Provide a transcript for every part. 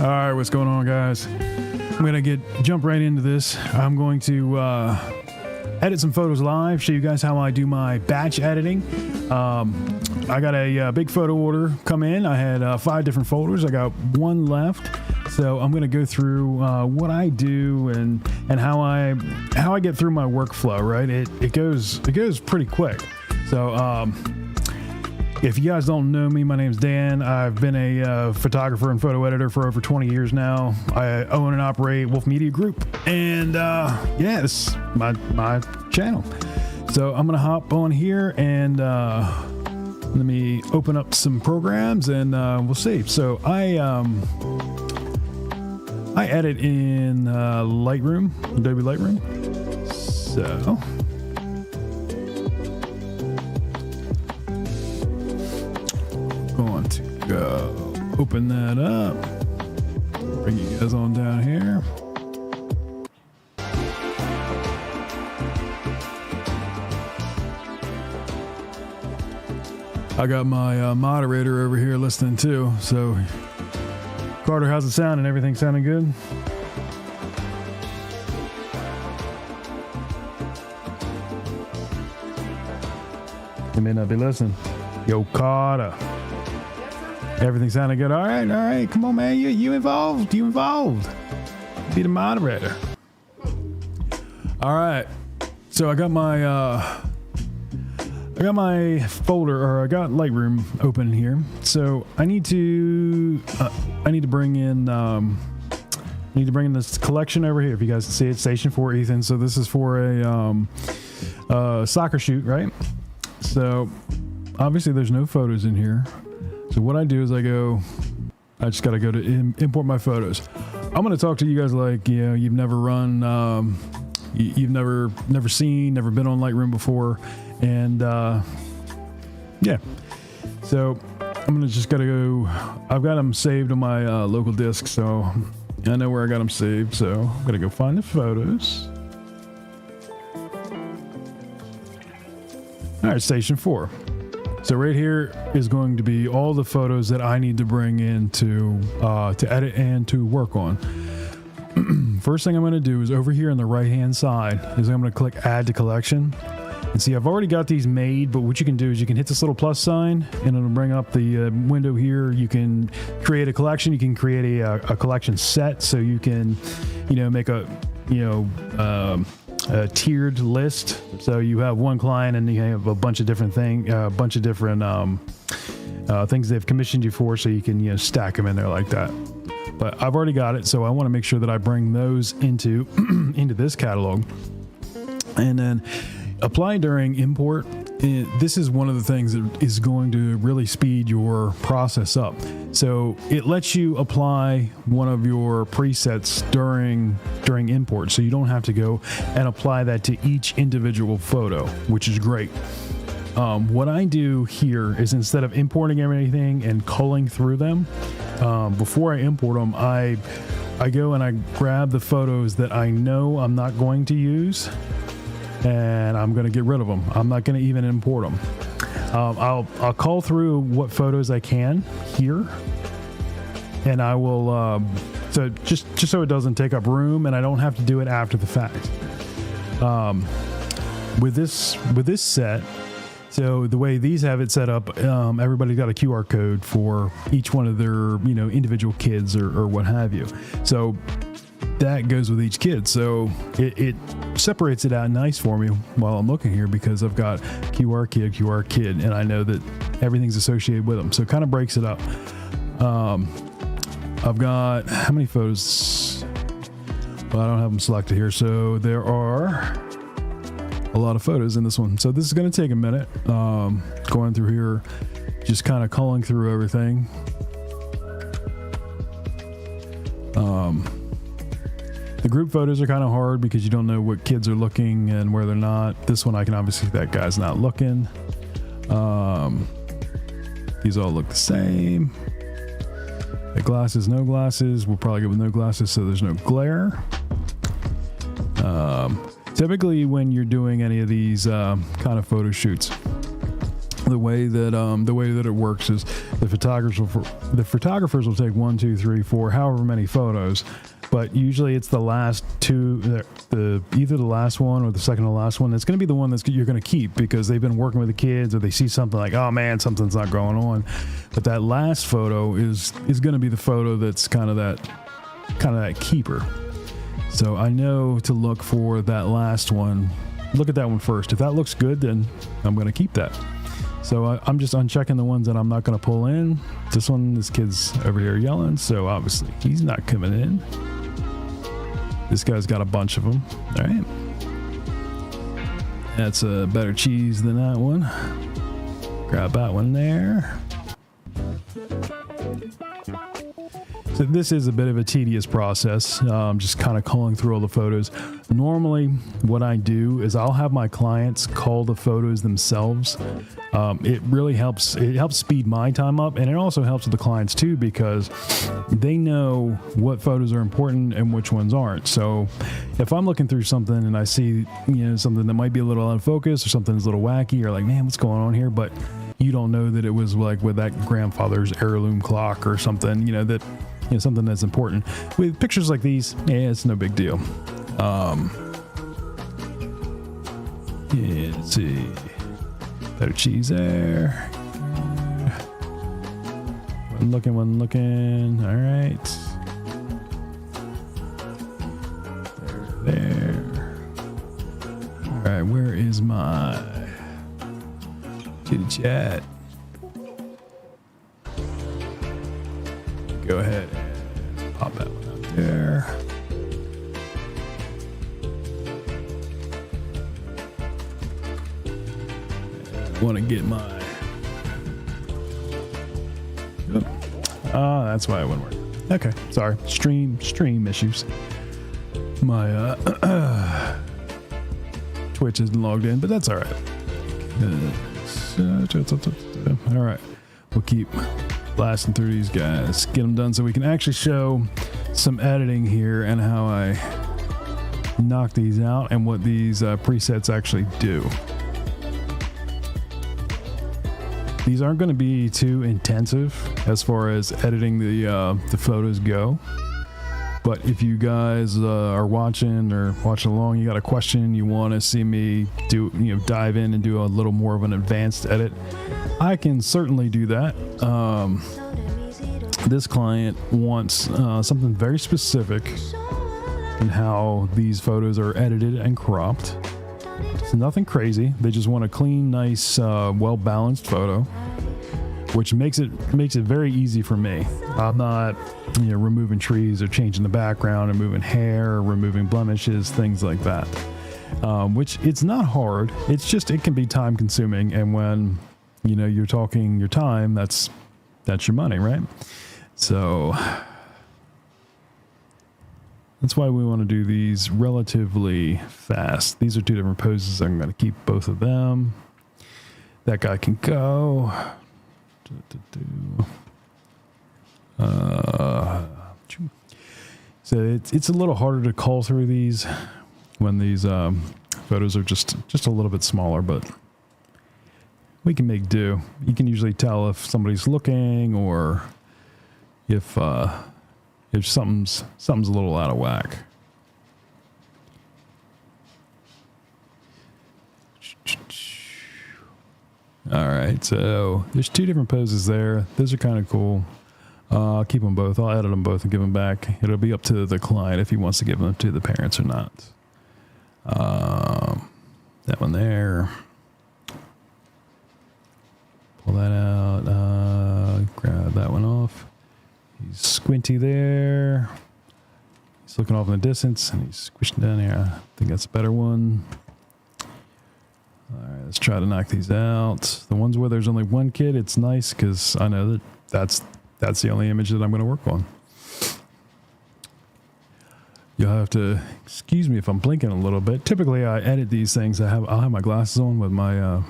All right, what's going on, guys? I'm gonna jump right into this. I'm going to edit some photos live, show you guys how I do my batch editing. I got a big photo order come in. I had 5 different folders. I got 1 left, so I'm gonna go through what I do and how I get through my workflow. Right, it goes pretty quick. So if you guys don't know me, my name's Dan. I've been a photographer and photo editor for over 20 years now. I own and operate Wolf Media Group, and yeah, this is my channel. So I'm gonna hop on here and let me open up some programs and we'll see. So I edit in Lightroom, Adobe Lightroom. So going to go open that up, bring you guys on down here. I got my moderator over here listening too. So Carter, how's it sounding? Everything sounding good? You may not be listening. Yo, Carter. Everything sounding good. All right. Come on, man. You involved. Be the moderator. All right. So I got my folder, or I got Lightroom open here. So I need to bring in this collection over here. If you guys can see it, Station 4 Ethan. So this is for a soccer shoot, right? So obviously there's no photos in here. So what I do is I just got to go to import my photos. I'm going to talk to you guys like, you know, you've never run, you've never been on Lightroom before. And yeah, so I'm gonna just gotta go. I've got them saved on my local disk, so I know where I got them saved. So I'm gonna go find the photos. All right, Station 4. So right here is going to be all the photos that I need to bring in to edit and to work on. First thing I'm going to do is over here on the right hand side is I'm going to click Add to Collection. And see, I've already got these made, but what you can do is you can hit this little plus sign and it'll bring up the window here. You can create a collection. You can create a collection set, so you can, you know, make a tiered list. So you have one client and you have a bunch of different things they've commissioned you for, so you can, you know, stack them in there like that. But I've already got it, so I want to make sure that I bring those into into this catalog. And then apply during import. This is one of the things that is going to really speed your process up. So it lets you apply one of your presets during import, so you don't have to go and apply that to each individual photo, which is great. What I do here is, instead of importing everything and culling through them, before I import them, I go and I grab the photos that I know I'm not going to use, and I'm going to get rid of them. I'm not going to even import them. I'll cull through what photos I can here, and I will so just so it doesn't take up room and I don't have to do it after the fact. With this set, so the way these have it set up, everybody's got a QR code for each one of their, you know, individual kids or what have you. So that goes with each kid. So it separates it out nice for me while I'm looking here, because I've got QR kid, and I know that everything's associated with them. So it kind of breaks it up. I've got, how many photos? but I don't have them selected here. So there are a lot of photos in this one. So this is going to take a minute. Going through here, just kind of culling through everything. The group photos are kind of hard because you don't know what kids are looking and where they're not. This one I can obviously see that guy's not looking. These all look the same. The glasses, no glasses. We'll probably go with no glasses so there's no glare. Typically when you're doing any of these kind of photo shoots, the way that it works is the photographers will take 1, 2, 3, 4, however many photos, but usually it's the last two, either the last one or the second to last one. It's going to be the one that you're going to keep because they've been working with the kids, or they see something like, oh man, something's not going on. But that last photo is going to be the photo that's kind of that keeper. So I know to look for that last one. Look at that one first. If that looks good, then I'm going to keep that. So I'm just unchecking the ones that I'm not going to pull in. This kid's over here yelling, so obviously he's not coming in. This guy's got a bunch of them. All right. That's a better cheese than that one. Grab that one there. So this is a bit of a tedious process, just kind of culling through all the photos. Normally, what I do is I'll have my clients cull the photos themselves. It really helps. It helps speed my time up, and it also helps with the clients too because they know what photos are important and which ones aren't. So if I'm looking through something and I see something that might be a little out of focus or something that's a little wacky, you're like, man, what's going on here? But you don't know that it was like with that grandfather's heirloom clock or something, something that's important. With pictures like these, it's no big deal. Let's see. Better cheese there. One looking. All right. There. All right, where is my chitty chat? Go ahead and pop that one up there. I want to get my... that's why it wouldn't work. Okay, sorry. Stream issues. My Twitch isn't logged in, but that's all right. All right, we'll keep blasting through these guys, get them done so we can actually show some editing here and how I knock these out and what these presets actually do. These aren't going to be too intensive as far as editing the photos go. But if you guys are watching along, you got a question, you want to see me do, dive in and do a little more of an advanced edit, I can certainly do that. This client wants something very specific in how these photos are edited and cropped. It's nothing crazy. They just want a clean, nice, well-balanced photo, which makes it very easy for me. I'm not, removing trees or changing the background or moving hair or removing blemishes, things like that. Which it's not hard. It's just it can be time consuming, and when you're talking your time, that's your money, right? So that's why we want to do these relatively fast. These are two different poses. I'm going to keep both of them. That guy can go. So it's a little harder to cull through these when these photos are just a little bit smaller, but we can make do. You can usually tell if somebody's looking or if something's a little out of whack. All right, so there's two different poses there. Those are kind of cool. I'll keep them both. I'll edit them both and give them back. It'll be up to the client if he wants to give them to the parents or not. That one there. Pull that out. Grab that one off. He's squinty there. He's It's looking off in the distance, and he's squishing down here. I think that's a better one. All right, let's try to knock these out. The ones where there's only one kid, it's nice because I know that's the only image that I'm going to work on. You'll have to excuse me if I'm blinking a little bit. Typically, I edit these things. I'll have my glasses on with my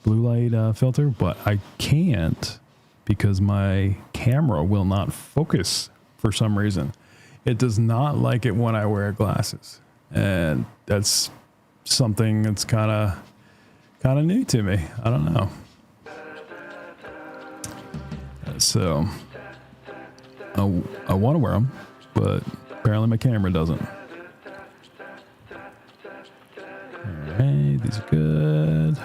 blue light filter, but I can't because my camera will not focus for some reason. It does not like it when I wear glasses, and that's something that's kind of new to me. I don't know. So I want to wear them, but apparently my camera doesn't. All right, these are good.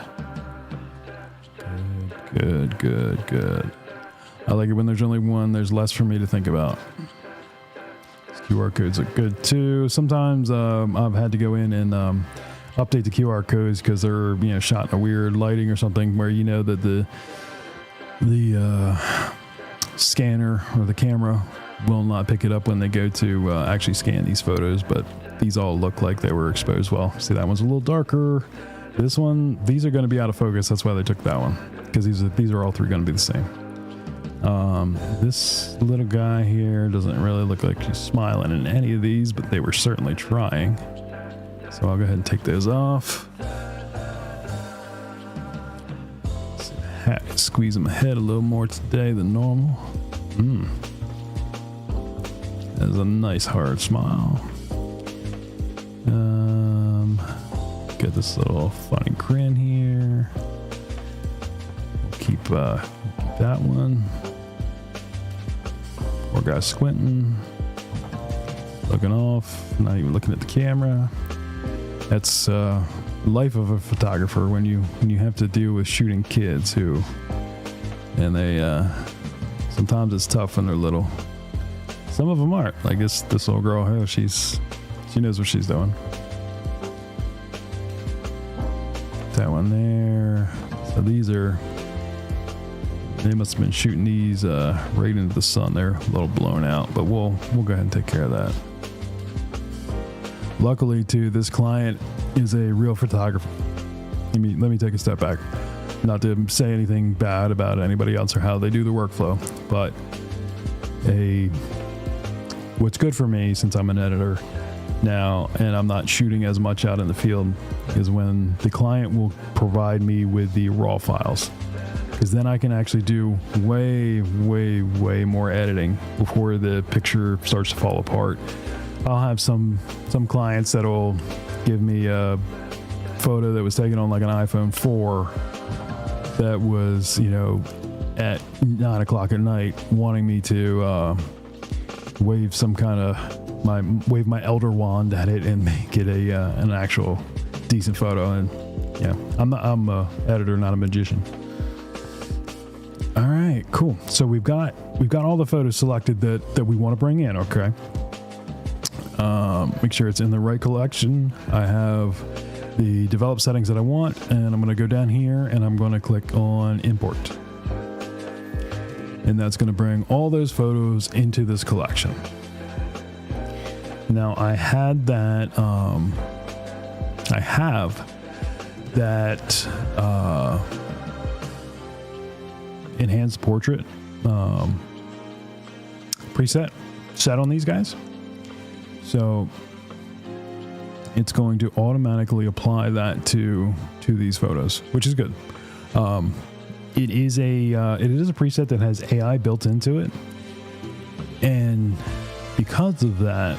Good. I like it when there's only one. There's less for me to think about. These QR codes are good too. Sometimes I've had to go in and update the QR codes because they're shot in a weird lighting or something where that the scanner or the camera will not pick it up when they go to actually scan these photos, but these all look like they were exposed well. See, that one's a little darker. This one, these are going to be out of focus. That's why they took that one, because these are all three going to be the same. This little guy here doesn't really look like he's smiling in any of these, but they were certainly trying. So I'll go ahead and take those off. Squeeze them ahead a little more today than normal. That's a nice hard smile. Get this little funny grin here. We'll keep that one. Poor guy squinting, looking off, not even looking at the camera. That's life of a photographer when you have to deal with shooting kids and they sometimes it's tough when they're little. Some of them aren't. Like this little girl here, she knows what she's doing. That one there. So they must have been shooting these right into the sun. They're a little blown out, but we'll go ahead and take care of that. Luckily, too, this client is a real photographer. Let me take a step back. Not to say anything bad about anybody else or how they do the workflow, but what's good for me, since I'm an editor now and I'm not shooting as much out in the field, is when the client will provide me with the raw files, because then I can actually do way more editing before the picture starts to fall apart. I'll have some clients that'll give me a photo that was taken on like an iPhone 4 that was, at 9 o'clock at night, wanting me to wave my elder wand at it and make it an actual decent photo. And I'm a editor, not a magician. All right, cool. So we've got all the photos selected that we want to bring in. Okay. Make sure it's in the right collection. I have the develop settings that I want, and I'm going to go down here and I'm going to click on import. And that's going to bring all those photos into this collection. Now I have that enhanced portrait preset set on these guys. So it's going to automatically apply that to these photos, which is good. It is a preset that has AI built into it, and because of that,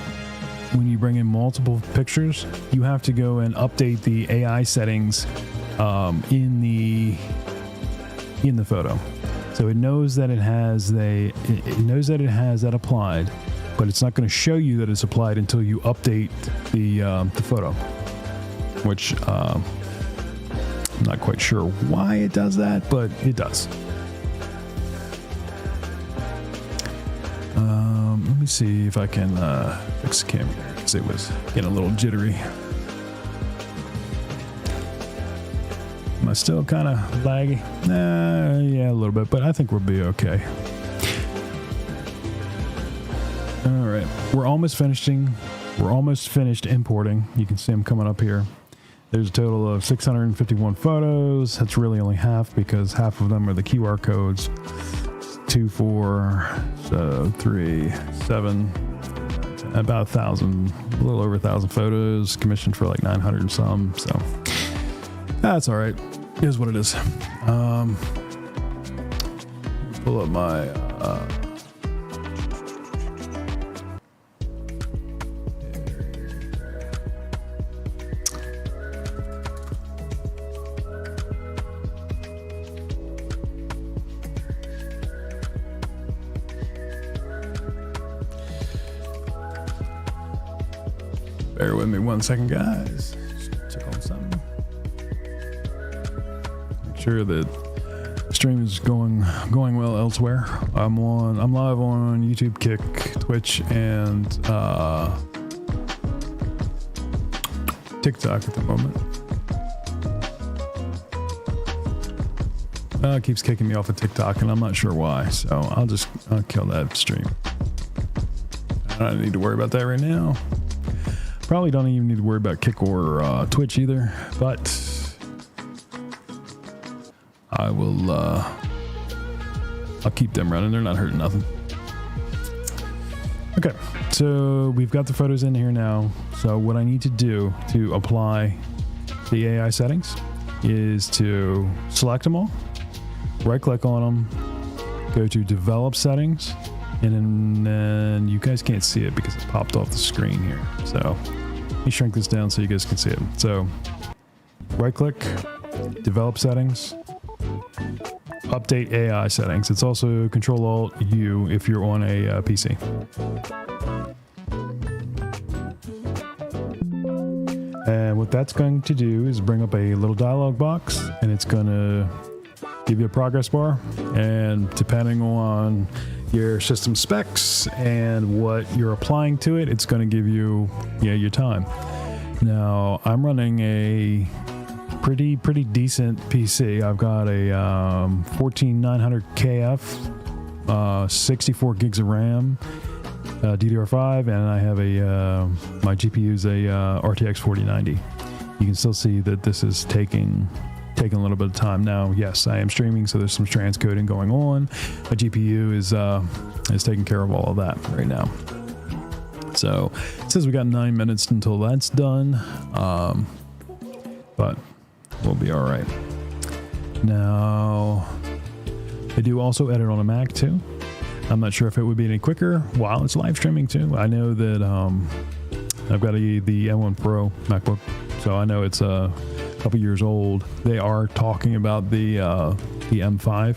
when you bring in multiple pictures, you have to go and update the AI settings in the photo. So it knows that it has that applied, but it's not going to show you that it's applied until you update the photo, which I'm not quite sure why it does that, but it does. Let me see if I can fix the camera here, because it was getting a little jittery. Am I still kind of laggy? Yeah, a little bit, but I think we'll be okay. All right, we're almost finishing we're almost finished importing. You can see them coming up here. There's a total of 651 photos. That's really only half because half of them are the QR codes. 2, 4, so 3, 7, about 1,000, a little over 1,000 photos, commissioned for like 900 and some. So that's all right. Here's what it is. Pull up my bear with me 1 second, guys. Just check on something. Make sure that the stream is going well elsewhere. I'm live on YouTube, Kick, Twitch, and TikTok at the moment. It keeps kicking me off of TikTok, and I'm not sure why. So I'll kill that stream. I don't need to worry about that right now. Probably don't even need to worry about Kick or Twitch either, but I will. I'll keep them running. They're not hurting nothing. Okay, so we've got the photos in here now. So what I need to do to apply the AI settings is to select them all, right-click on them, go to Develop Settings, and then you guys can't see it because it popped off the screen here. So let me shrink this down so you guys can see it. So right-click, Develop Settings, Update AI Settings. It's also Control-Alt-U if you're on a PC. And what that's going to do is bring up a little dialog box, and it's going to give you a progress bar. And depending on your system specs and what you're applying to it, it's going to give you your time. Now, I'm running a pretty decent PC. I've got a 14900 KF, 64 gigs of RAM, DDR5, and I have my GPU is a RTX 4090. You can still see that this is taking a little bit of time. Now, yes, I am streaming, so there's some transcoding going on. My GPU is taking care of all of that right now. So it says we got 9 minutes until that's done, but we'll be all right. Now, I do also edit on a Mac too. I'm not sure if it would be any quicker while it's live streaming too. I know that I've got the M1 Pro MacBook, so I know it's a couple years old. They are talking about the M5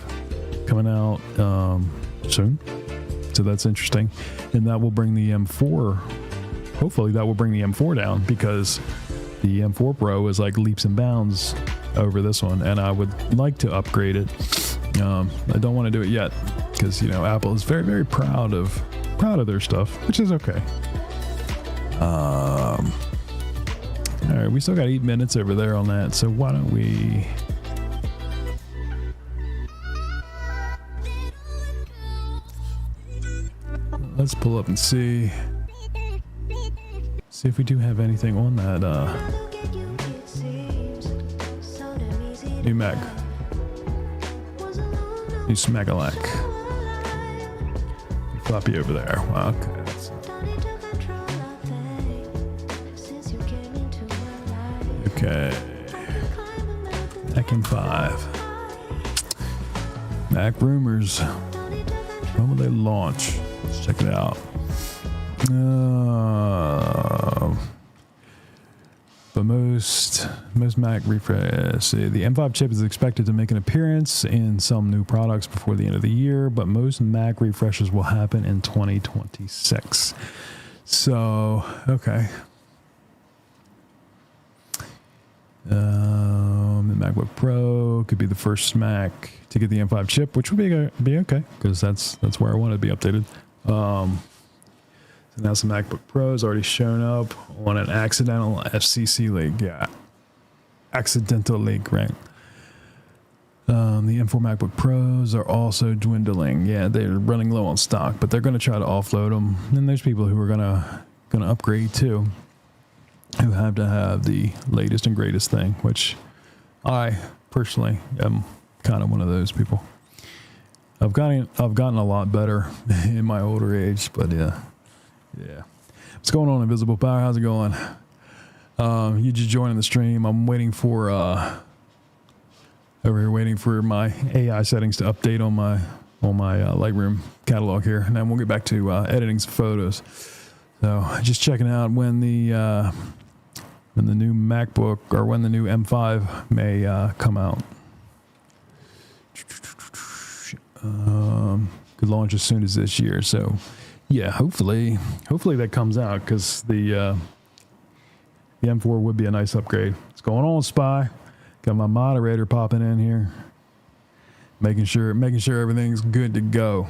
coming out soon, so that's interesting, and that will bring the M4. Hopefully, that will bring the M4 down because the M4 Pro is like leaps and bounds over this one, and I would like to upgrade it. I don't want to do it yet because Apple is very, very proud of their stuff, which is okay. All right, we still got 8 minutes over there on that, so why don't we? Let's pull up and see if we do have anything on that new Mac. New Smagalak. Floppy over there. Okay. Okay. Mac M5. Mac rumors. When will they launch? Let's check it out. But most Mac refresh. The M5 chip is expected to make an appearance in some new products before the end of the year, but most Mac refreshes will happen in 2026. So, okay. The MacBook Pro could be the first Mac to get the M5 chip, which would be okay because that's where I want it to be updated. So now some MacBook Pros already shown up on an accidental FCC leak. Yeah, accidental leak, right? The M4 MacBook Pros are also dwindling. Yeah, they're running low on stock, but they're going to try to offload them. And there's people who are going to going to upgrade to, who have to have the latest and greatest thing, which I personally am kind of one of those people. I've gotten a lot better in my older age, but yeah. What's going on, Invisible Power? How's it going? You just joining the stream. I'm waiting for over here, waiting for my AI settings to update on my Lightroom catalog here, and then we'll get back to editing some photos. So just checking out when the new MacBook or when the new M5 may come out. Could launch as soon as this year. So yeah, hopefully that comes out, because the M4 would be a nice upgrade. What's going on, Spy? Got my moderator popping in here, making sure everything's good to go.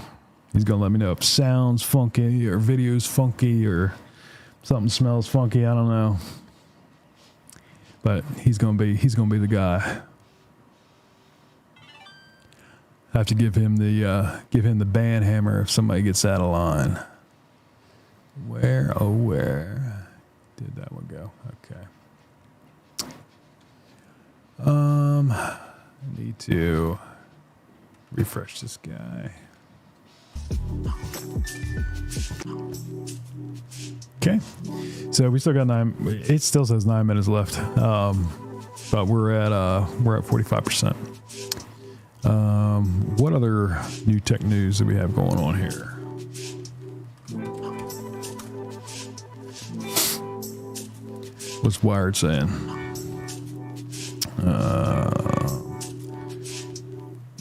He's gonna let me know if sounds funky or video's funky or something smells funky. I don't know, but he's gonna be the guy. I have to give him the band hammer if somebody gets out of line. Where did that one go? Okay. I need to refresh this guy. Okay, so we still got it still says 9 minutes left, but we're at 45%. What other new tech news do we have going on here? What's Wired saying?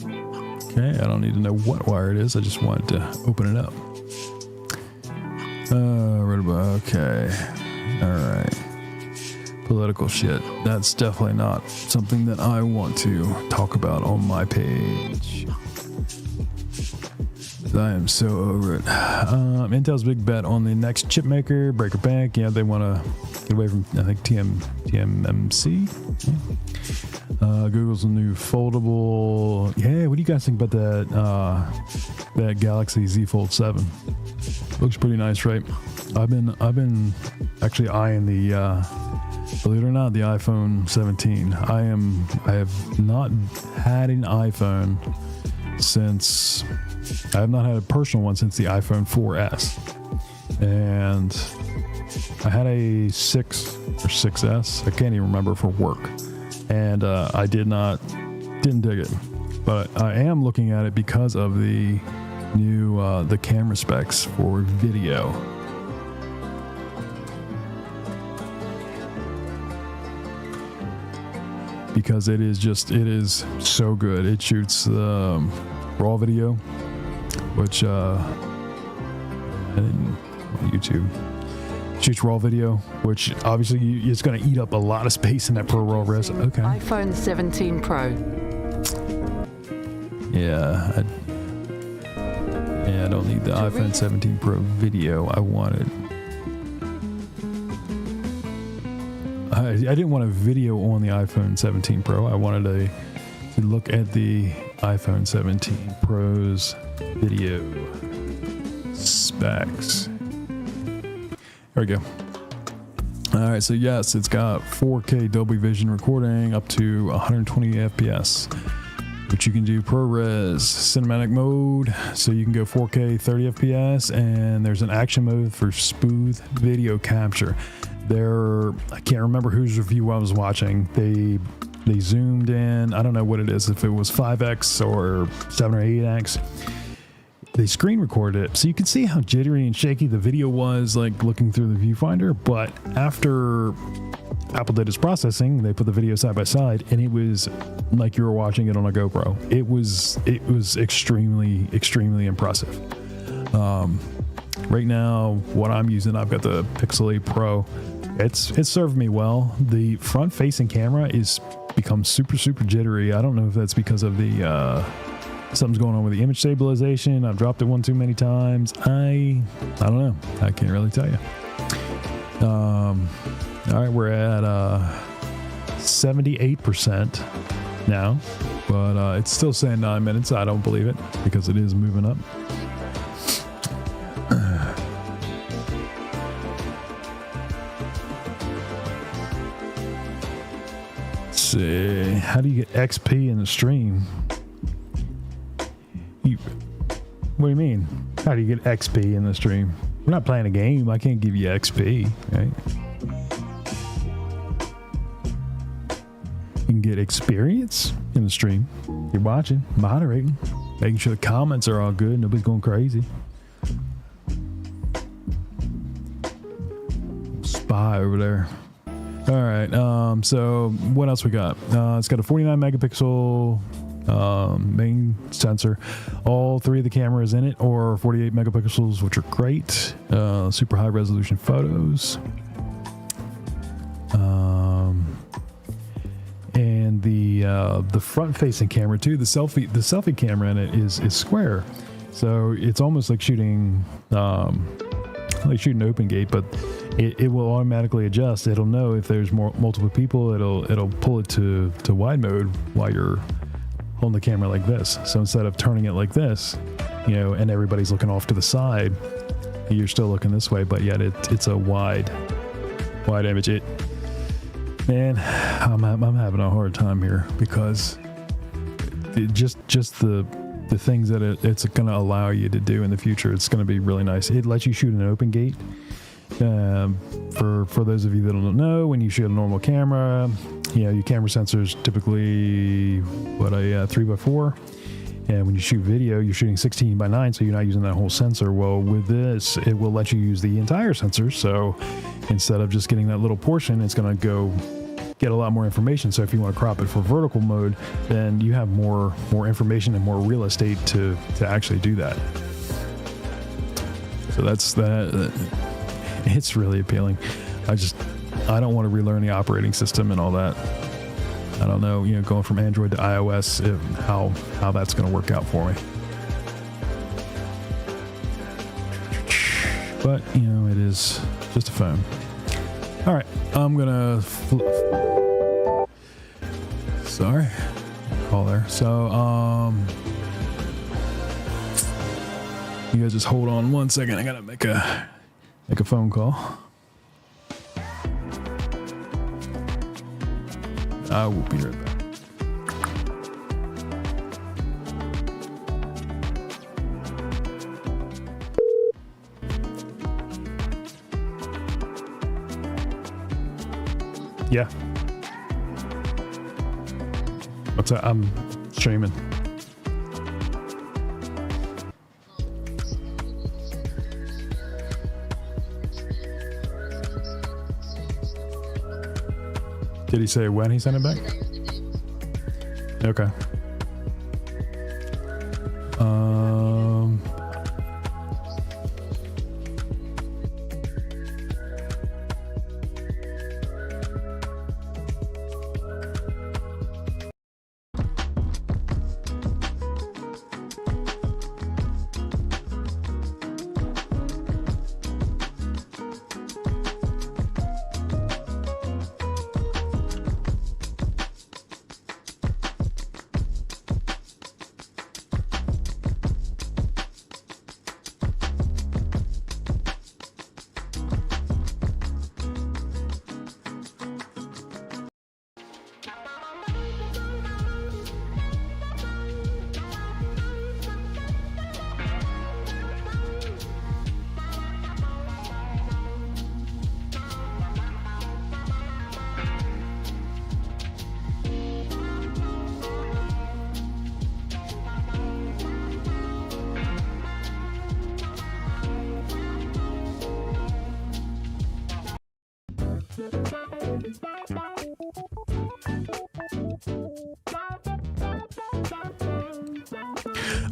Okay, I don't need to know what Wired is. I just wanted to open it up. Okay. All right. Political shit. That's definitely not something that I want to talk about on my page. I am so over it. Intel's big bet on the next chip maker, Breaker Bank. Yeah, they want to get away from, I think, TMMC. Yeah. Google's new foldable. Yeah, what do you guys think about that Galaxy Z Fold 7? Looks pretty nice, right? I've been actually eyeing the believe it or not, the iPhone 17. I have not had an iPhone since, I have not had a personal one since the iPhone 4S. And I had a 6 or 6S. I can't even remember, for work. And I didn't dig it. But I am looking at it because of the new, the camera specs for video. Because it is so good. It shoots raw video, which on YouTube shoots raw video, which obviously it's going to eat up a lot of space in that raw res. Okay. iPhone 17 Pro. Yeah, I don't need the iPhone 17 Pro video. I wanted. I didn't want a video on the iPhone 17 Pro. I wanted to look at the iPhone 17 Pro's video specs. There we go. All right, so yes, it's got 4K Dolby Vision recording up to 120 FPS, which you can do ProRes cinematic mode, so you can go 4K 30 FPS, and there's an action mode for smooth video capture. I can't remember whose review I was watching. They zoomed in. I don't know what it is, if it was 5x or 7 or 8x. They screen recorded it, so you can see how jittery and shaky the video was, like looking through the viewfinder. But after Apple did its processing, they put the video side by side, and it was like you were watching it on a GoPro. It was extremely, extremely impressive. Right now, what I'm using, I've got the Pixel 8 Pro. It's served me well. The front-facing camera is become super, super jittery. I don't know if that's because of the something's going on with the image stabilization. I've dropped it one too many times. I don't know. I can't really tell you. All right, we're at 78% now, but it's still saying 9 minutes. I don't believe it because it is moving up. see. How do you get XP in the stream? What do you mean? How do you get XP in the stream? We're not playing a game. I can't give you XP, right? You can get experience in the stream. You're watching, moderating, making sure the comments are all good. Nobody's going crazy. Spy over there. All right. So what else we got? It's got a 49 megapixel main sensor. All three of the cameras in it or 48 megapixels, which are great. Super high resolution photos. And the front facing camera too, the selfie camera in it is square. So it's almost like shooting open gate, but it will automatically adjust. It'll know if there's multiple people. It'll pull it to wide mode while you're holding the camera like this. So instead of turning it like this, and everybody's looking off to the side, you're still looking this way, but yet it's a wide image. Man, I'm having a hard time here because just the things that it's going to allow you to do in the future, it's going to be really nice. It lets you shoot an open gate. For those of you that don't know, when you shoot a normal camera, your camera sensor is typically a 3x4, and when you shoot video, you're shooting 16:9, so you're not using that whole sensor. Well, with this, it will let you use the entire sensor. So instead of just getting that little portion, it's going to go get a lot more information. So if you want to crop it for vertical mode, then you have more information and more real estate to actually do that. So that's that. It's really appealing. I don't want to relearn the operating system and all that. I don't know, going from Android to iOS, how that's going to work out for me. But, it is just a phone. All right, I'm going to... Sorry. Call there. So, you guys just hold on one second. I got to make a phone call. I will be right back. Yeah. What's that? I'm streaming. Did he say when he sent it back? Okay.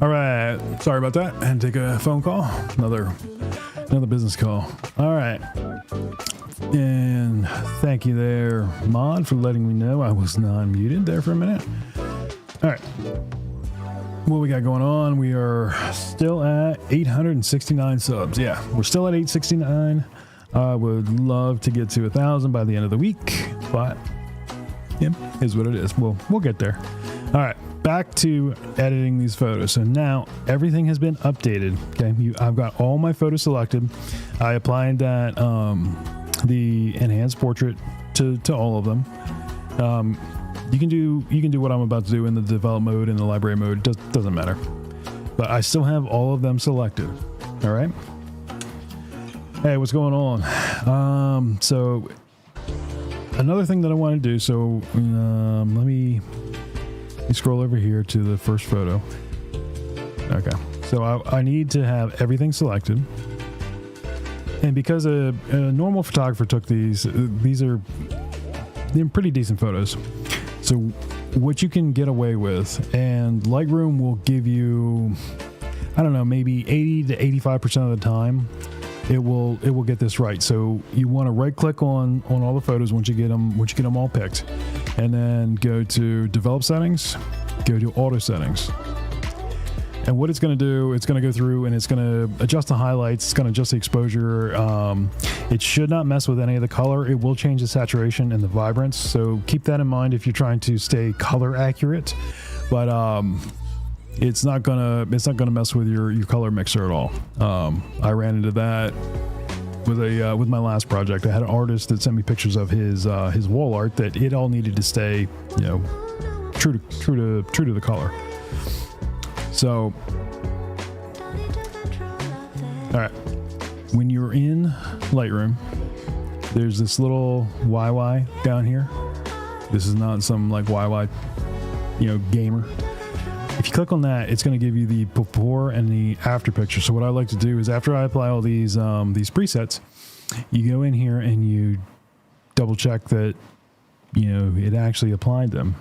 All right, sorry about that. And take a phone call, another business call. All right, and thank you there, Mod, for letting me know I was non-muted there for a minute. All right, what we got going on? We are still at 869 subs. Yeah, we're still at 869. I would love to get to 1,000 by the end of the week, but yeah, is what it is. We'll get there. All right, back to editing these photos. So now everything has been updated. Okay, I've got all my photos selected. I applied that the enhanced portrait to all of them. you can do what I'm about to do in the develop mode, in the library mode. Doesn't matter. But I still have all of them selected. All right. Hey, what's going on? So another thing that I want to do. So let me scroll over here to the first photo. Okay. So I need to have everything selected. And because a normal photographer took these are pretty decent photos. So what you can get away with, and Lightroom will give you, I don't know, maybe 80 to 85% of the time, it will get this right. So you want to right click on all the photos once you get them all picked, and then go to develop settings, go to auto settings. And what it's going to do, it's going to go through and it's going to adjust the highlights. It's going to adjust the exposure. It should not mess with any of the color. It will change the saturation and the vibrance. So keep that in mind if you're trying to stay color accurate. But it's not gonna mess with your color mixer at all. I ran into that with my last project. I had an artist that sent me pictures of his wall art that it all needed to stay, true to the color. So, all right, when you're in Lightroom, there's this little YY down here. This is not some like YY, gamer. If you click on that, it's going to give you the before and the after picture. So what I like to do is after I apply all these presets, you go in here and you double check that, it actually applied them.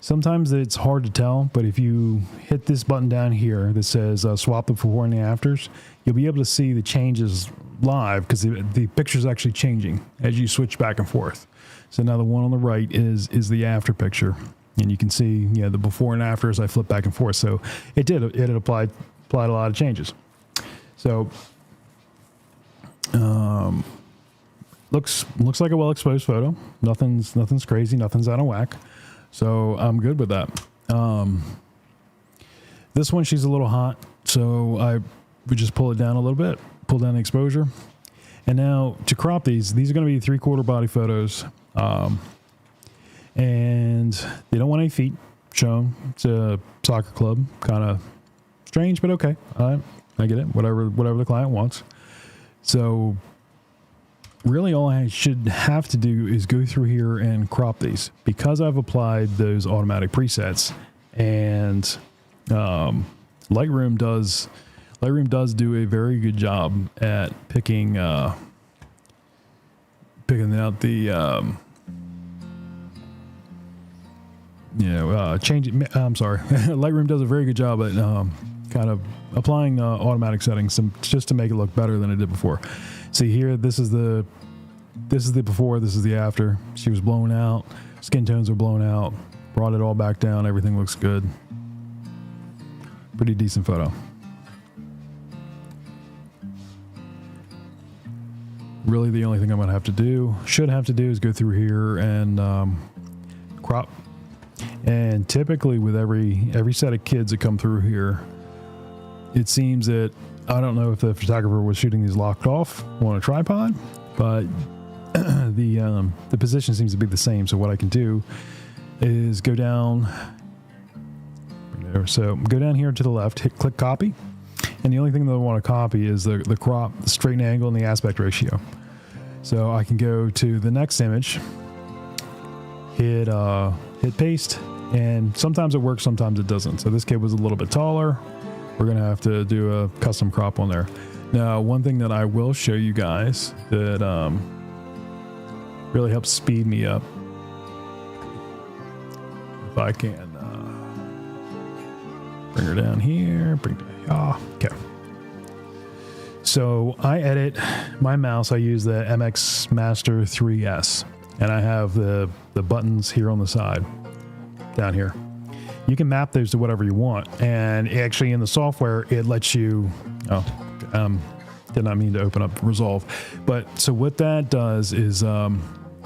Sometimes it's hard to tell, but if you hit this button down here that says swap the before and the afters, you'll be able to see the changes live because the picture's actually changing as you switch back and forth. So now the one on the right is the after picture, and you can see the before and after as I flip back and forth. So it had applied a lot of changes. So looks like a well exposed photo. Nothing's crazy. Nothing's out of whack. So I'm good with that. This one, she's a little hot, so I would just pull it down a little bit, pull down the exposure. And now to crop these are going to be 3/4 body photos. And they don't want any feet shown. It's a soccer club, kind of strange, but okay. I get it. Whatever the client wants. So really all I should have to do is go through here and crop these because I've applied those automatic presets, and Lightroom does do a very good job at picking out the changing. I'm sorry. Lightroom does a very good job at kind of applying automatic settings just to make it look better than it did before. See here, this is the before, this is the after. She was blown out, skin tones are blown out, brought it all back down, everything looks good. Pretty decent photo. Really the only thing I'm gonna should have to do is go through here and crop. And typically with every set of kids that come through here, it seems that, I don't know if the photographer was shooting these locked off on a tripod, but the position seems to be the same. So what I can do is go down there. So go down here to the left, click copy. And the only thing that I want to copy is the crop, the straighten angle, and the aspect ratio. So I can go to the next image, hit paste, and sometimes it works, sometimes it doesn't. So this kid was a little bit taller. We're going to have to do a custom crop on there. Now, one thing that I will show you guys that really helps speed me up, if I can bring her down here, okay. So I edit my mouse. I use the MX Master 3S, and I have the buttons here on the side, down here. You can map those to whatever you want, and actually in the software it lets you. Did not mean to open up Resolve, but so what that does is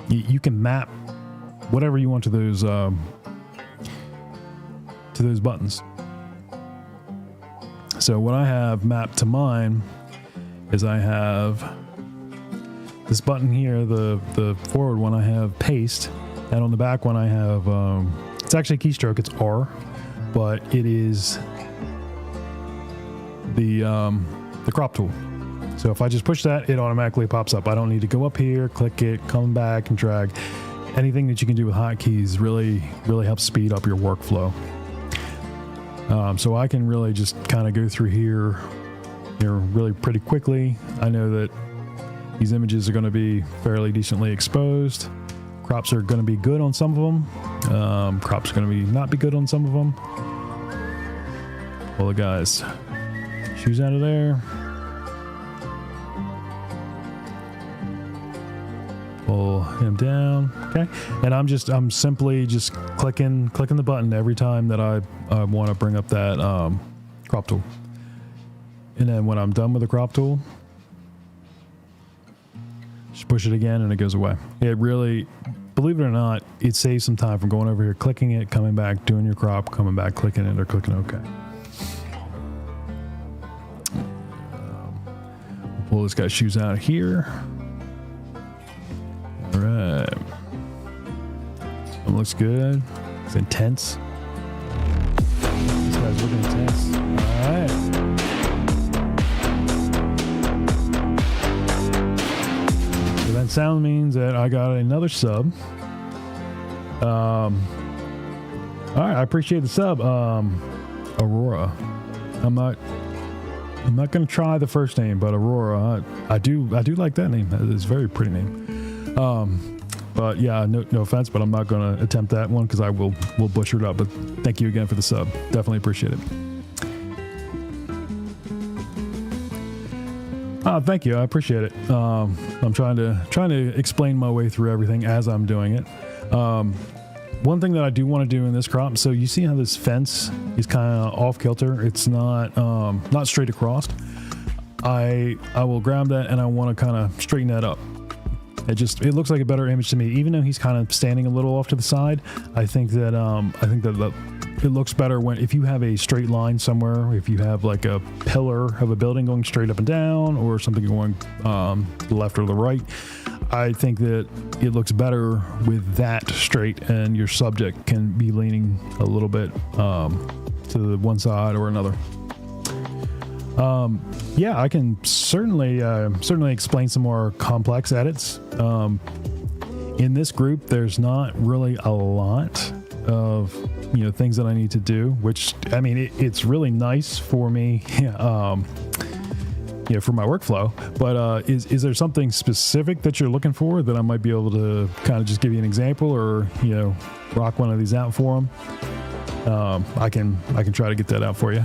you can map whatever you want to those buttons. So what I have mapped to mine is I have this button here, the forward one. I have paste, And on the back one I have, it's actually a keystroke, it's R, but it is the crop tool. So if I just push that, it automatically pops up. I don't need to go up here, click it, come back and drag. Anything that you can do with hotkeys really helps speed up your workflow. So I can really just kind of go through here really pretty quickly. I know that these images are going to be fairly decently exposed. Crops are going to be good on some of them. Crops are going to not be good on some of them. Pull the guy's shoes out of there. Pull him down. Okay. And I'm simply just clicking the button every time that I want to bring up that crop tool. And then when I'm done with the crop tool, just push it again and it goes away. It really, believe it or not, it saves some time from going over here, clicking it, coming back, doing your crop, coming back, clicking it, or clicking OK. Pull this guy's shoes out of here. All right. It looks good. It's intense. This guy's looking intense. All right. So that sound means that I got another sub. All right. I appreciate the sub. Aurora. I'm not going to try the first name, but Aurora, I do like that name. It's a very pretty name. But yeah, no offense, but I'm not going to attempt that one because I will butcher it up. But thank you again for the sub. Definitely appreciate it. Thank you. I appreciate it. I'm trying to explain my way through everything as I'm doing it. One thing that I do want to do in this crop, so you see how this fence is kind of off kilter. It's not straight across. I will grab that and I want to kind of straighten that up. It looks like a better image to me, even though he's kind of standing a little off to the side. I think that it looks better if you have a straight line somewhere. If you have like a pillar of a building going straight up and down, or something going to the left or the right. I think that it looks better with that straight, and your subject can be leaning a little bit to one side or another. Yeah, I can certainly explain some more complex edits. In this group, there's not really a lot of things that I need to do, which I mean it's really nice for me, for my workflow. But is there something specific that you're looking for that I might be able to kind of just give you an example, or rock one of these out for them? I can try to get that out for you.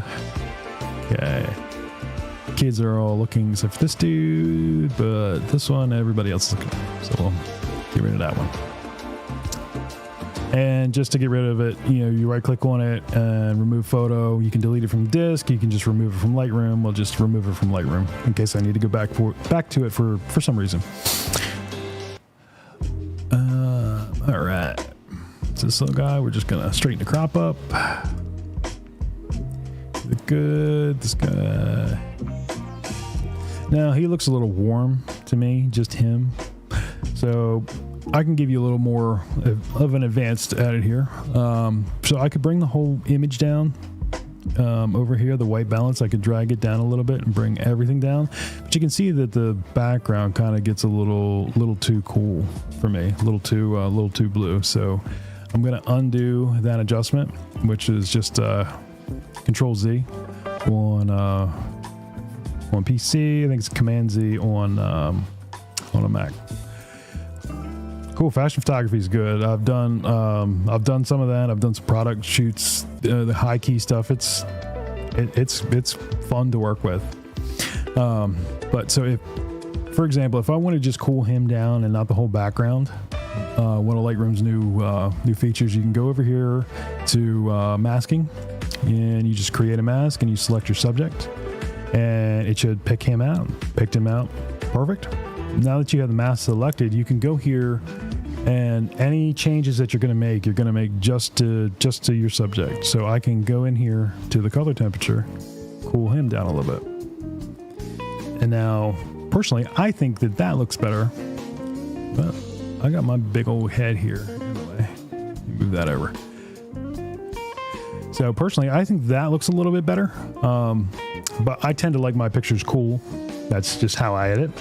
Okay. Kids are all looking except for this dude, but this one, everybody else is looking. So we'll get rid of that one. And just to get rid of it, you right click on it and remove photo. You can delete it from disk. You can just remove it from Lightroom. We'll just remove it from Lightroom in case I need to go back to it for some reason. All right. So this little guy, we're just gonna straighten the crop up. Good. This guy. Now he looks a little warm to me, just him. So I can give you a little more of an advanced edit here. So I could bring the whole image down over here, the white balance. I could drag it down a little bit and bring everything down. But you can see that the background kind of gets a little too cool for me, a little too blue. So I'm going to undo that adjustment, which is just Control Z on PC. I think it's Command Z on a Mac. Cool. Fashion photography is good. I've done some of that. I've done some product shoots, the high key stuff. It's fun to work with. But so for example, if I want to just cool him down and not the whole background, one of Lightroom's new features, you can go over here to masking, and you just create a mask and you select your subject, and it should picked him out. Perfect. Now that you have the mask selected, you can go here, and any changes that you're going to make just to your subject. So I can go in here to the color temperature, cool him down a little bit. And now, personally, I think that looks better. But I got my big old head here in the way. move that over. So personally, I think that looks a little bit better. But I tend to like my pictures cool. That's just how I edit.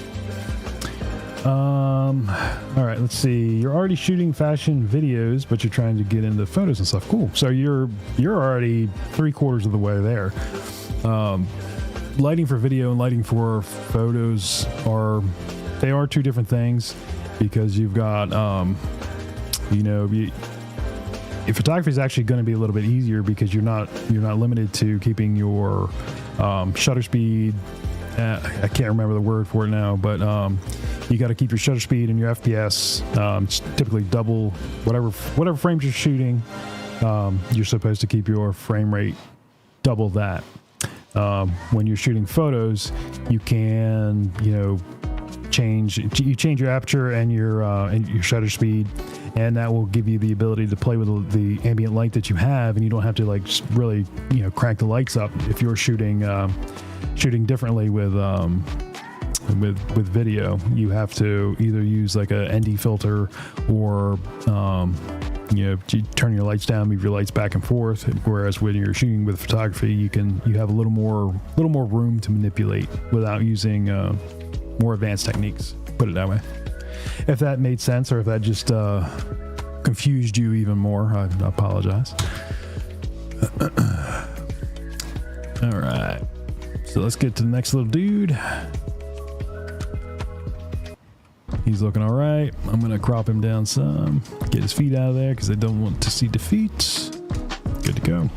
All right, let's see. You're already shooting fashion videos, but you're trying to get into photos and stuff. Cool. So you're already 3/4 of the way there. Lighting for video and lighting for photos are two different things, because you've got, photography is actually going to be a little bit easier because you're not limited to keeping your shutter speed. I can't remember the word for it now, but you got to keep your shutter speed and your FPS. It's typically double whatever frames you're shooting. You're supposed to keep your frame rate double that. When you're shooting photos, you can change your aperture and your shutter speed, and that will give you the ability to play with the ambient light that you have, and you don't have to like really crank the lights up if you're shooting differently with video. You have to either use like a ND filter or you turn your lights down, move your lights back and forth. Whereas when you're shooting with photography, you have a little more room to manipulate without using more advanced techniques. Put it that way. If that made sense, or if that just confused you even more, I apologize. All right, so let's get to the next little dude. He's looking all right. I'm going to crop him down some, get his feet out of there because I don't want to see the feet. Good to go.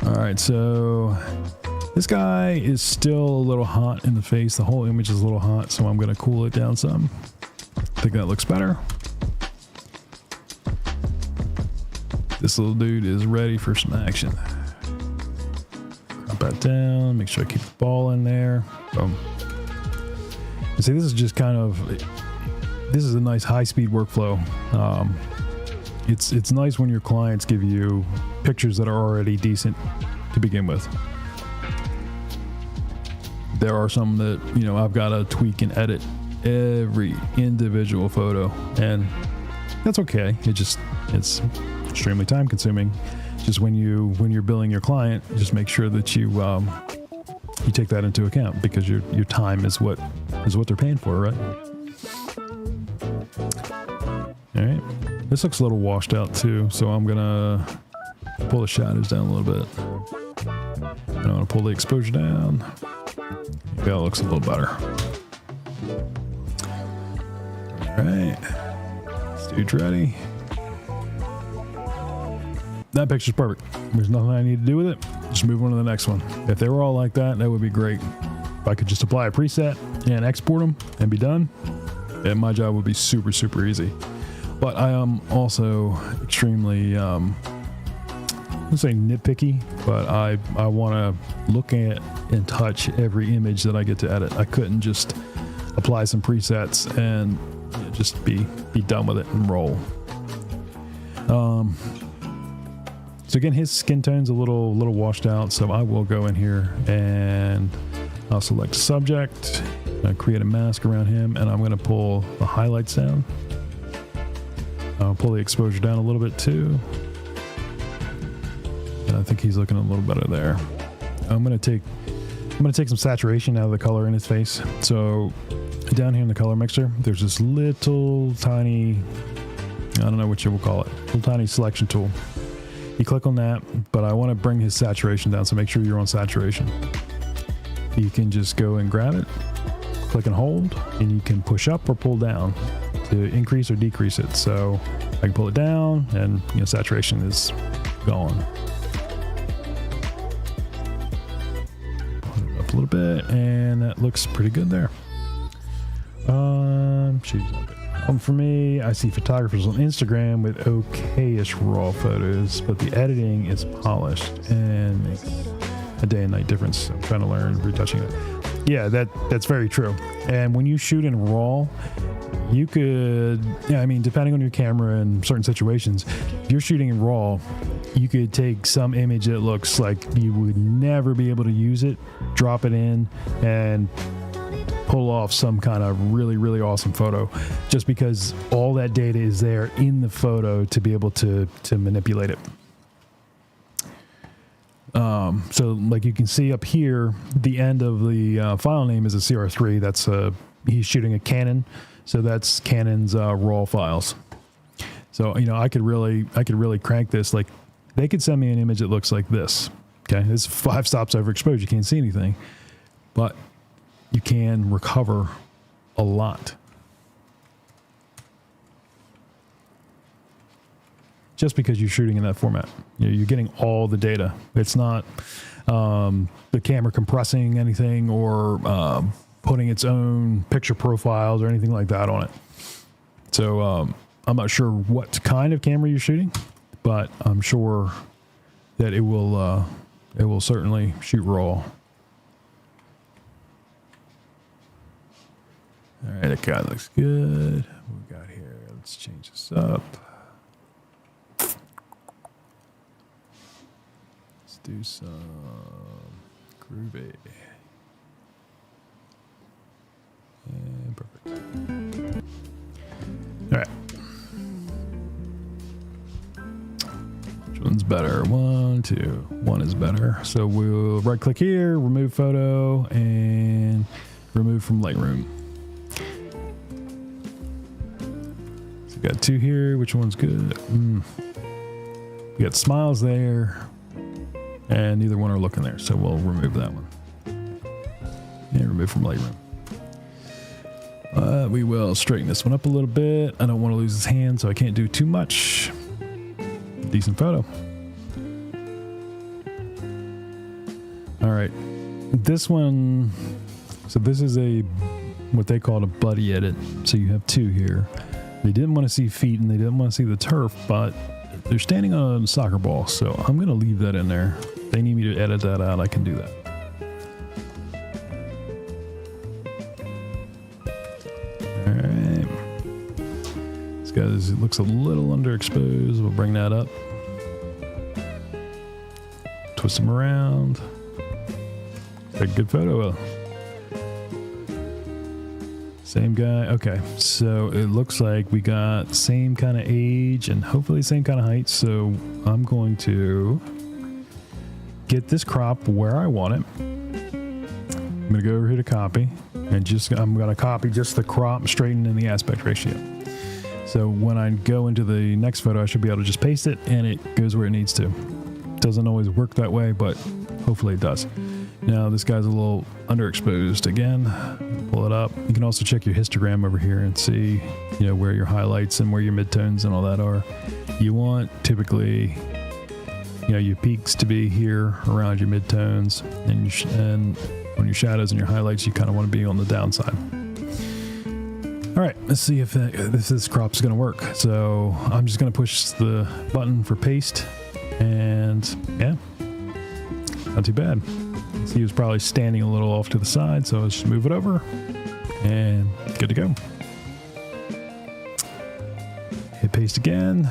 All right, so this guy is still a little hot in the face. The whole image is a little hot, so I'm going to cool it down some. I think that looks better. This little dude is ready for some action. Crop that down, make sure I keep the ball in there. Boom. See, this is just this is a nice high-speed workflow. It's nice when your clients give you pictures that are already decent to begin with. There are some that I've got to tweak and edit every individual photo, and that's okay. It's extremely time-consuming. Just when you're billing your client, just make sure that you take that into account, because your time is what they're paying for, right? All right, this looks a little washed out too, so I'm gonna pull the shadows down a little bit. And I'm gonna pull the exposure down. Yeah, it looks a little better. All right, this dude's ready. That picture's perfect. There's nothing I need to do with it. Just move on to the next one. If they were all like that, that would be great. If I could just apply a preset and export them and be done, then my job would be super, super easy. But I am also extremely, let's say nitpicky, but I want to look at and touch every image that I get to edit. I couldn't just apply some presets and just be done with it and roll. So again, his skin tone's a little washed out, so I will go in here and I'll select subject, create a mask around him, and I'm going to pull the highlights down. I'll pull the exposure down a little bit too. And I think he's looking a little better there. I'm going to take some saturation out of the color in his face. So down here in the color mixer, there's this little tiny, I don't know what you will call it, little tiny selection tool. You click on that, but I want to bring his saturation down, so make sure you're on saturation. You can just go and grab it, click and hold, and you can push up or pull down to increase or decrease it. So I can pull it down, and saturation is gone. Put it up a little bit, and that looks pretty good there. For me, I see photographers on Instagram with okayish raw photos, but the editing is polished and makes a day and night difference. I'm trying to learn retouching it. Yeah, that's very true. And when you shoot in raw, you could, depending on your camera and certain situations, if you're shooting in raw, you could take some image that looks like you would never be able to use it, drop it in, and pull off some kind of really, really awesome photo, just because all that data is there in the photo to be able to manipulate it. So like you can see up here, the end of the file name is a CR3. That's he's shooting a Canon, so that's Canon's raw files. So I could really crank this. Like they could send me an image that looks like this. Okay, this is 5 stops overexposed. You can't see anything, but you can recover a lot. Just because you're shooting in that format, you're getting all the data. It's not the camera compressing anything or putting its own picture profiles or anything like that on it. So I'm not sure what kind of camera you're shooting, but I'm sure that it will certainly shoot raw. All right, that guy looks good. What we got here? Let's change this up. Do some groovy. And perfect. All right. Which one's better? 1, 2. 1 is better. So we'll right click here, remove photo, and remove from Lightroom. So we got 2 here. Which one's good? We got smiles there. And neither one are looking there, so we'll remove that one. And remove from Lightroom. We will straighten this one up a little bit. I don't want to lose his hand, so I can't do too much. Decent photo. All right. This one, so this is what they call a buddy edit. So you have 2 here. They didn't want to see feet and they didn't want to see the turf, but they're standing on a soccer ball, so I'm going to leave that in there. If they need me to edit that out, I can do that. All right. This guy looks a little underexposed. We'll bring that up. Twist him around. Take a good photo. Same guy. Okay, so it looks like we got same kind of age and hopefully same kind of height. So I'm going to get this crop where I want it. I'm going to go over here to copy and I'm going to copy just the crop, straighten in the aspect ratio. So when I go into the next photo, I should be able to just paste it and it goes where it needs to. Doesn't always work that way, but hopefully it does. Now this guy's a little underexposed again. Pull it up. You can also check your histogram over here and see, where your highlights and where your midtones and all that are. You want typically, your peaks to be here around your midtones, and on your shadows and your highlights, you kind of want to be on the downside. All right, let's see if this crop's going to work. So I'm just going to push the button for paste, and yeah, not too bad. So he was probably standing a little off to the side, so let's just move it over and good to go. Hit paste again.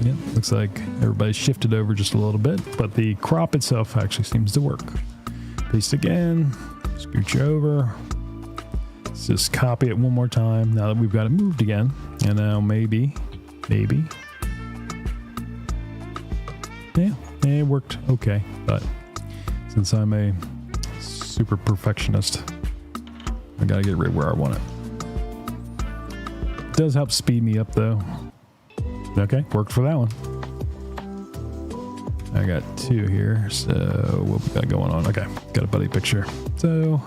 Yeah, looks like everybody's shifted over just a little bit, but the crop itself actually seems to work. Paste again, scooch you over. Let's just copy it one more time now that we've got it moved again. And now maybe. Yeah, it worked okay, but since I'm a super perfectionist, I gotta get right where I want it. It does help speed me up though. Okay, worked for that one. I got 2 here, so what we got going on? Okay, got a buddy picture. So,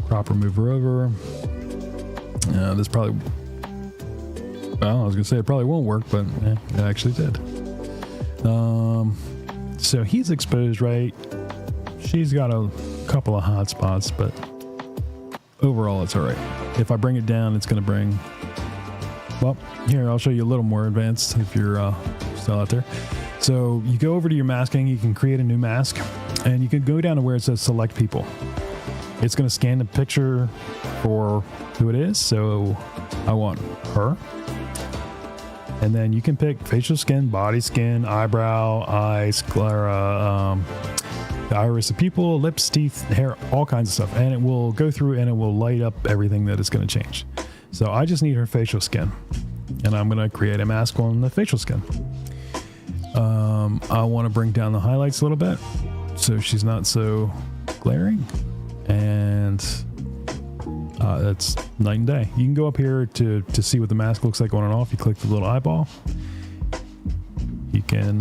crop remover over. This probably, well, I was gonna say it probably won't work, but it actually did. So he's exposed, right? She's got a couple of hot spots, but overall it's all right. If I bring it down, it's going to bring, well, here, I'll show you a little more advanced if you're still out there. So you go over to your masking, you can create a new mask, and you can go down to where it says select people. It's going to scan the picture for who it is. So I want her. And then you can pick facial skin, body skin, eyebrow, eyes, sclera, the iris, the pupil, lips, teeth, hair, all kinds of stuff. And it will go through and it will light up everything that it's going to change. So I just need her facial skin. And I'm going to create a mask on the facial skin. I want to bring down the highlights a little bit so she's not so glaring. And that's night and day. You can go up here to see what the mask looks like on and off. You click the little eyeball. You can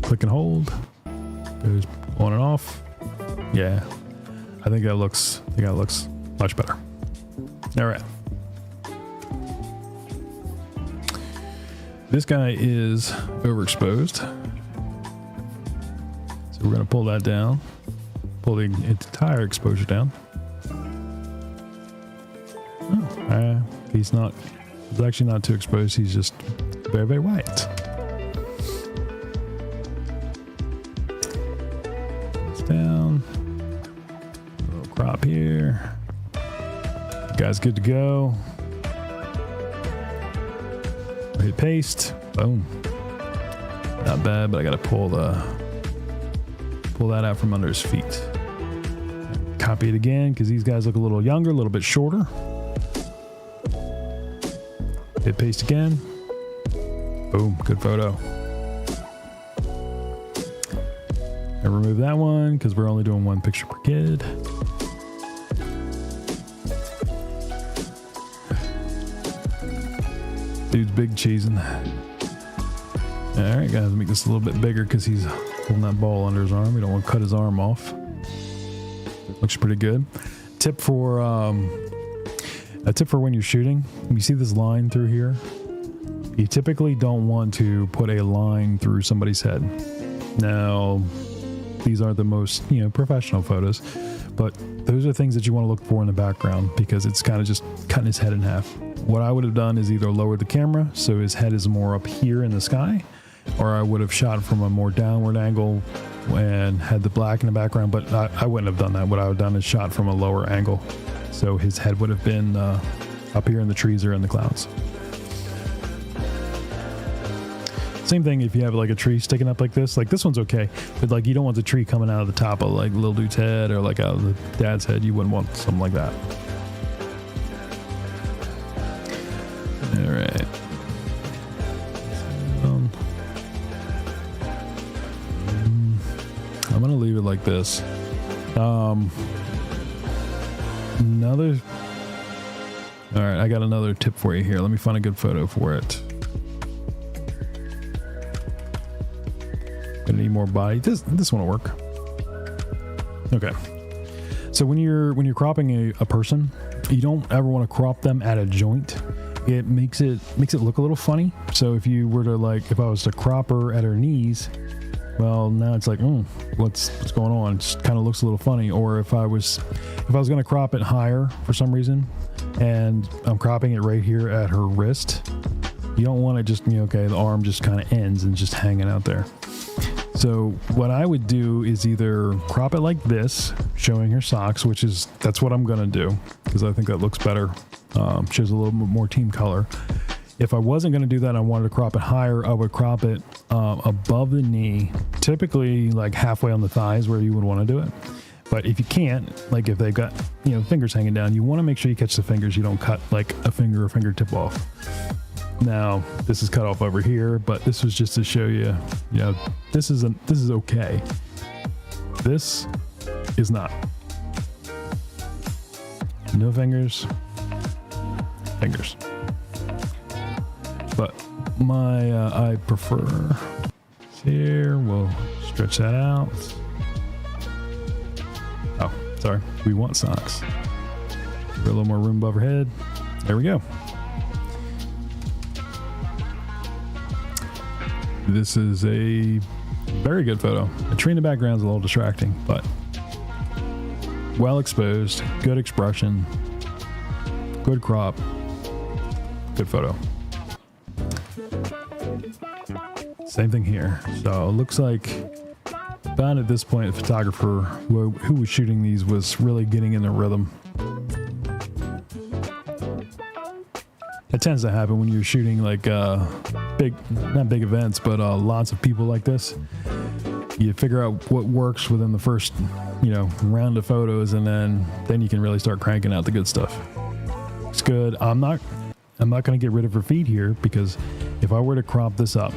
click and hold. Goes on and off. Yeah, I think that looks much better. All right. This guy is overexposed. So we're going to pull that down. Pull the entire exposure down. Oh, he's actually not too exposed. He's just very, very white. It's down. A little crop here. Guy's good to go. Hit paste. Boom. Not bad, but I gotta pull that out from under his feet. Copy it again because these guys look a little younger, a little bit shorter. Hit paste again. Boom. Good photo. I remove that one because we're only doing one picture per kid. Dude's big cheesing. All right, guys, make this a little bit bigger because he's holding that ball under his arm. We don't want to cut his arm off. Looks pretty good. Tip for when you're shooting. You see this line through here? You typically don't want to put a line through somebody's head. Now, these aren't the most professional photos, but those are things that you want to look for in the background because it's kind of just cutting his head in half. What I would have done is either lowered the camera so his head is more up here in the sky, or I would have shot from a more downward angle and had the black in the background, but I wouldn't have done that. What I would have done is shot from a lower angle. So his head would have been up here in the trees or in the clouds. Same thing if you have like a tree sticking up like this one's okay, but like you don't want the tree coming out of the top of like little dude's head or like out of the dad's head. You wouldn't want something like that. All right. I'm gonna leave it like this. All right, I got another tip for you here. Let me find a good photo for it. Gonna need more body. This one will work. Okay. So when you're cropping a person, you don't ever want to crop them at a joint. It makes it look a little funny. So if you were to if I was to crop her at her knees, well, now it's like, what's going on? It kind of looks a little funny. Or if I was going to crop it higher for some reason, and I'm cropping it right here at her wrist, you don't want it just, the arm just kind of ends and just hanging out there. So what I would do is either crop it like this, showing her socks, that's what I'm going to do because I think that looks better. Shows a little bit more team color. If I wasn't going to do that, I wanted to crop it higher, I would crop it above the knee, typically like halfway on the thighs where you would want to do it. But if you can't, like if they've got, fingers hanging down, you want to make sure you catch the fingers. You don't cut like a finger or fingertip off. Now, this is cut off over here, but this was just to show you, this is okay. This is not. No fingers. Fingers. But I prefer here. We'll stretch that out. Oh, sorry. We want socks. Give her a little more room above her head. There we go. This is a very good photo. The tree in the background is a little distracting, but well exposed, good expression, good crop, good photo. Same thing here. So it looks like about at this point, the photographer who was shooting these was really getting in the rhythm. It tends to happen when you're shooting like not big events, but lots of people like this. you figure out what works within the first, round of photos, and then you can really start cranking out the good stuff. It's good. I'm not going to get rid of her feet here, because if I were to crop this up,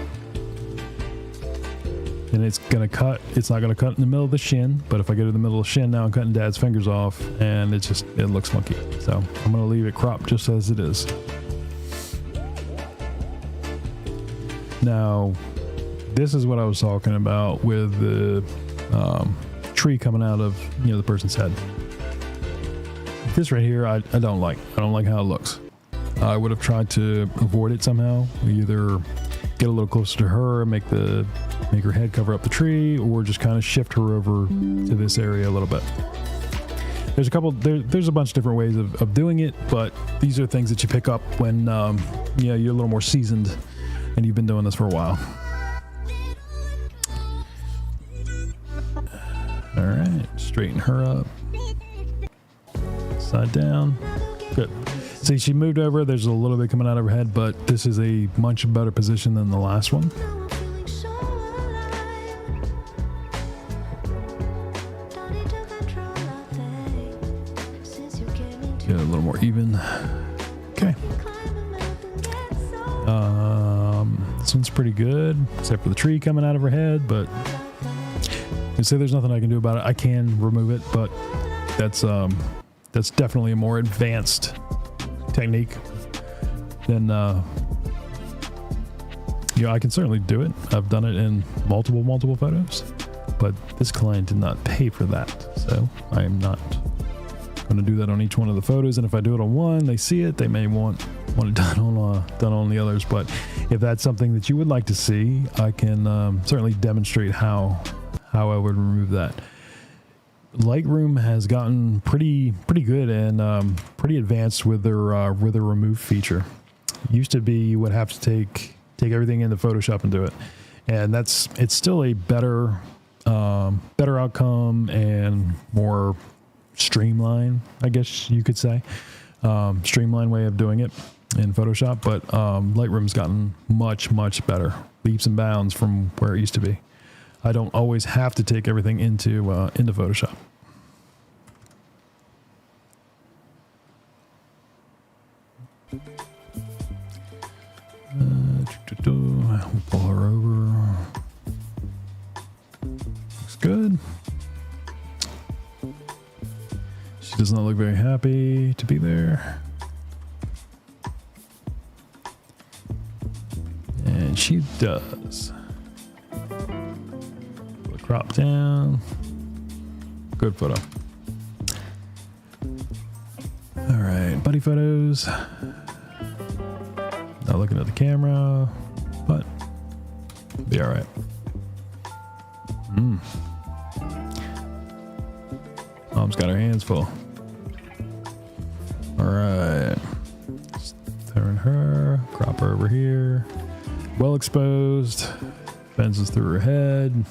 then it's not going to cut in the middle of the shin. But if I go to the middle of the shin now, I'm cutting Dad's fingers off, and it looks funky. So I'm going to leave it cropped just as it is. Now, this is what I was talking about with the tree coming out of the person's head. This right here, I don't like. I don't like how it looks. I would have tried to avoid it somehow. Either get a little closer to her, make her head cover up the tree, or just kind of shift her over to this area a little bit. There's a bunch of different ways of doing it, but these are things that you pick up when you're a little more seasoned and you've been doing this for a while. All right, straighten her up. Side down. Good. See, she moved over. There's a little bit coming out of her head, but this is a much better position than the last one. Get a little more even. Okay. This one's pretty good, except for the tree coming out of her head, but you say there's nothing I can do about it. I can remove it, but that's definitely a more advanced technique than I can certainly do it. I've done it in multiple photos, but this client did not pay for that, so I am not going to do that on each one of the photos. And if I do it on one, they see it, they may want it done on the others. But if that's something that you would like to see, I can certainly demonstrate how I would remove that. Lightroom has gotten pretty good and pretty advanced with their remove feature. Used to be you would have to take everything into Photoshop and do it, and it's still a better outcome and more streamlined, I guess you could say, streamlined way of doing it in Photoshop. But Lightroom's gotten much better, leaps and bounds from where it used to be. I don't always have to take everything into Photoshop. We'll pull her over. Looks good. She does not look very happy to be there. And she does. Crop down. Good photo. All right, buddy photos. Not looking at the camera, but be all right. Mom's got her hands full. All right. Turn her, crop her over here. Well exposed. Fences through her head.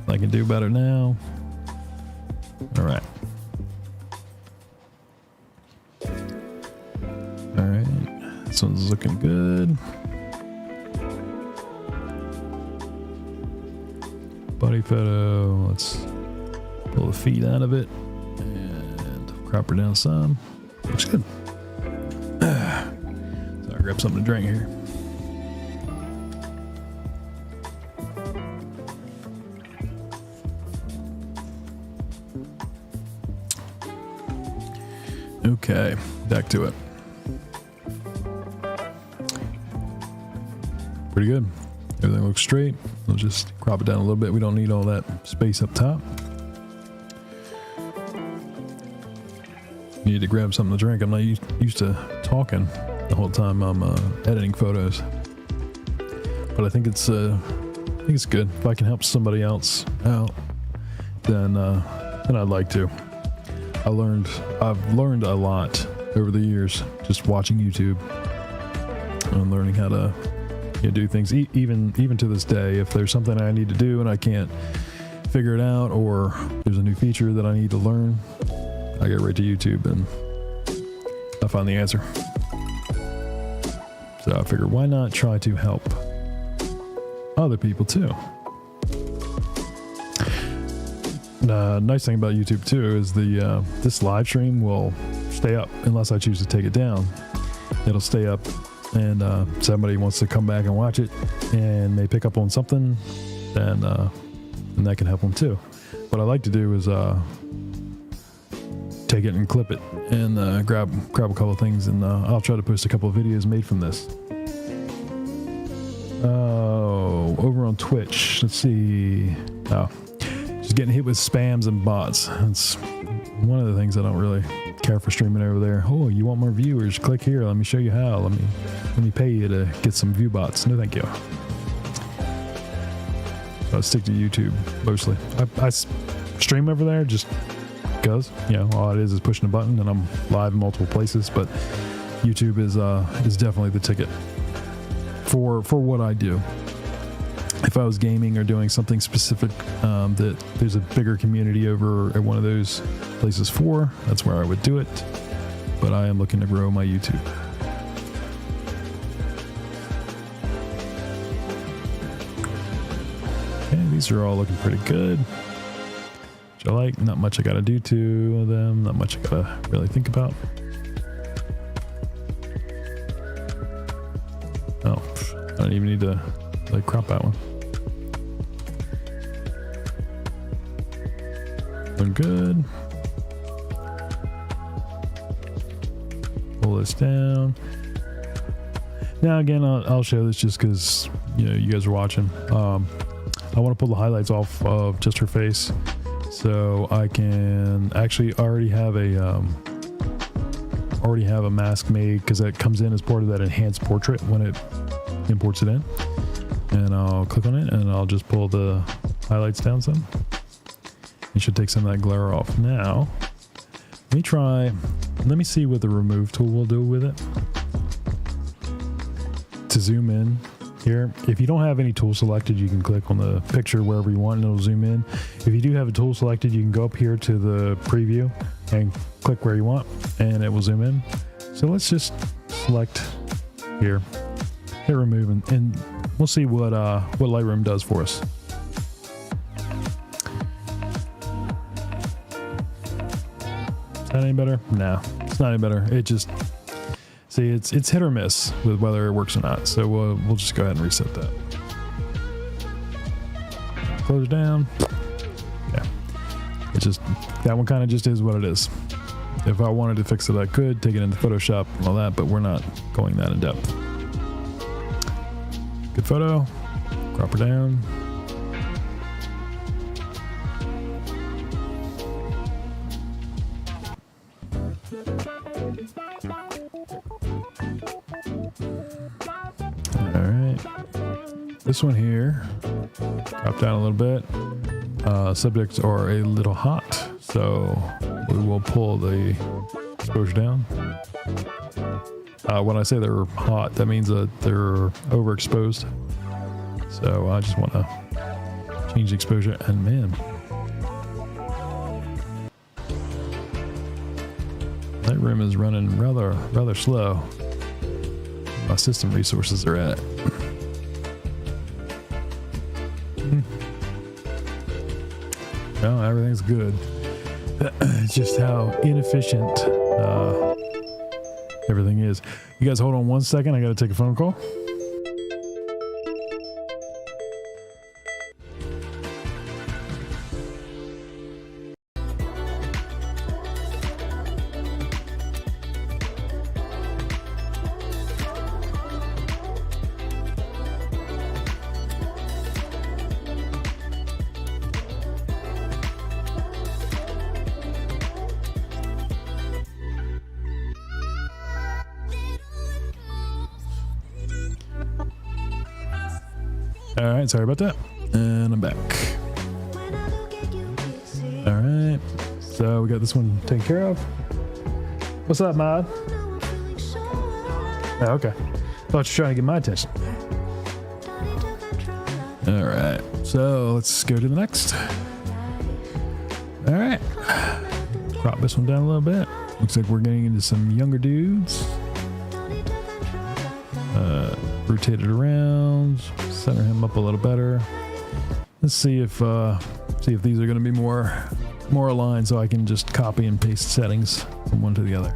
I can do better now. All right. All right. This one's looking good. Body photo. Let's pull the feet out of it and crop her down some. Looks good. So I'll grab something to drink here. Okay, back to it. Pretty good. Everything looks straight. We'll just crop it down a little bit. We don't need all that space up top. Need to grab something to drink. I'm not used to talking the whole time I'm editing photos, but I think it's good. If I can help somebody else out, then I'd like to. I've learned a lot over the years just watching YouTube and learning how to do things. Even to this day, if there's something I need to do and I can't figure it out, or there's a new feature that I need to learn, I go right to YouTube and I find the answer. So I figured, why not try to help other people too? nice thing about YouTube too is the this live stream will stay up unless I choose to take it down. It'll stay up, and somebody wants to come back and watch it and they pick up on something, then and that can help them too. What I like to do is take it and clip it and grab a couple of things, and I'll try to post a couple of videos made from this. Oh, over on Twitch, let's see. Oh, just getting hit with spams and bots. That's one of the things I don't really care for streaming over there. Oh, you want more viewers? Click here. Let me show you how. Let me pay you to get some view bots. No, thank you. So I stick to YouTube mostly. I stream over there just because, you know, all it is pushing a button, and I'm live in multiple places. But YouTube is definitely the ticket for what I do. If I was gaming or doing something specific that there's a bigger community over at one of those places for, that's where I would do it. But I am looking to grow my YouTube. Okay, these are all looking pretty good. Which I like. Not much I gotta do to them. Not much I gotta really think about. Oh, I don't even need to like crop that one. Doing good. Pull this down. Now again, I'll show this just because, you know, you guys are watching. I want to pull the highlights off of just her face, so I can actually already have a mask made, because that comes in as part of that enhanced portrait when it imports it in. And I'll click on it and I'll just pull the highlights down some. It should take some of that glare off. Now, let me see what the remove tool will do with it. To zoom in here, if you don't have any tool selected, you can click on the picture wherever you want and it'll zoom in. If you do have a tool selected, you can go up here to the preview and click where you want and it will zoom in. So let's just select here, hit remove, and we'll see what Lightroom does for us. Is that any better? No, it's not any better. It just, see, it's hit or miss with whether it works or not. So we'll just go ahead and reset that. Close it down. Yeah, it's just, that one kind of just is what it is. If I wanted to fix it, I could take it into Photoshop and all that, but we're not going that in depth. Good photo. Crop her down. All right. This one here, crop down a little bit. Subjects are a little hot, so we will pull the exposure down. When I say they're hot, that means that they're overexposed. So I just want to change the exposure, and man, Lightroom is running rather slow. My system resources are at. No, everything's good. It's just how inefficient everything is. You guys hold on one second. I got to take a phone call. All right, sorry about that. And I'm back. All right, so we got this one taken care of. What's up, Mod? Oh, okay. Thought you were trying to get my attention. All right, so let's go to the next. All right, crop this one down a little bit. Looks like we're getting into some younger dudes. Rotate it around, center him up a little better. Let's see if See if these are going to be more aligned, so I can just copy and paste settings from one to the other.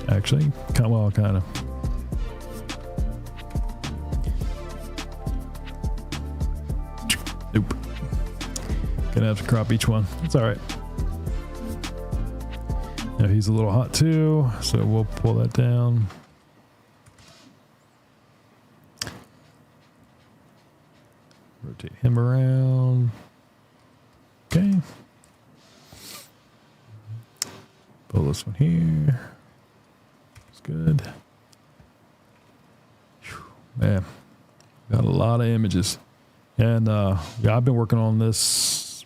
Actually, well, kind of. Nope. Gonna have to crop each one. It's all right. Now he's a little hot too, so we'll pull that down. Rotate him around. Okay. Pull this one here. It's good. Whew, man, got a lot of images. And yeah, I've been working on this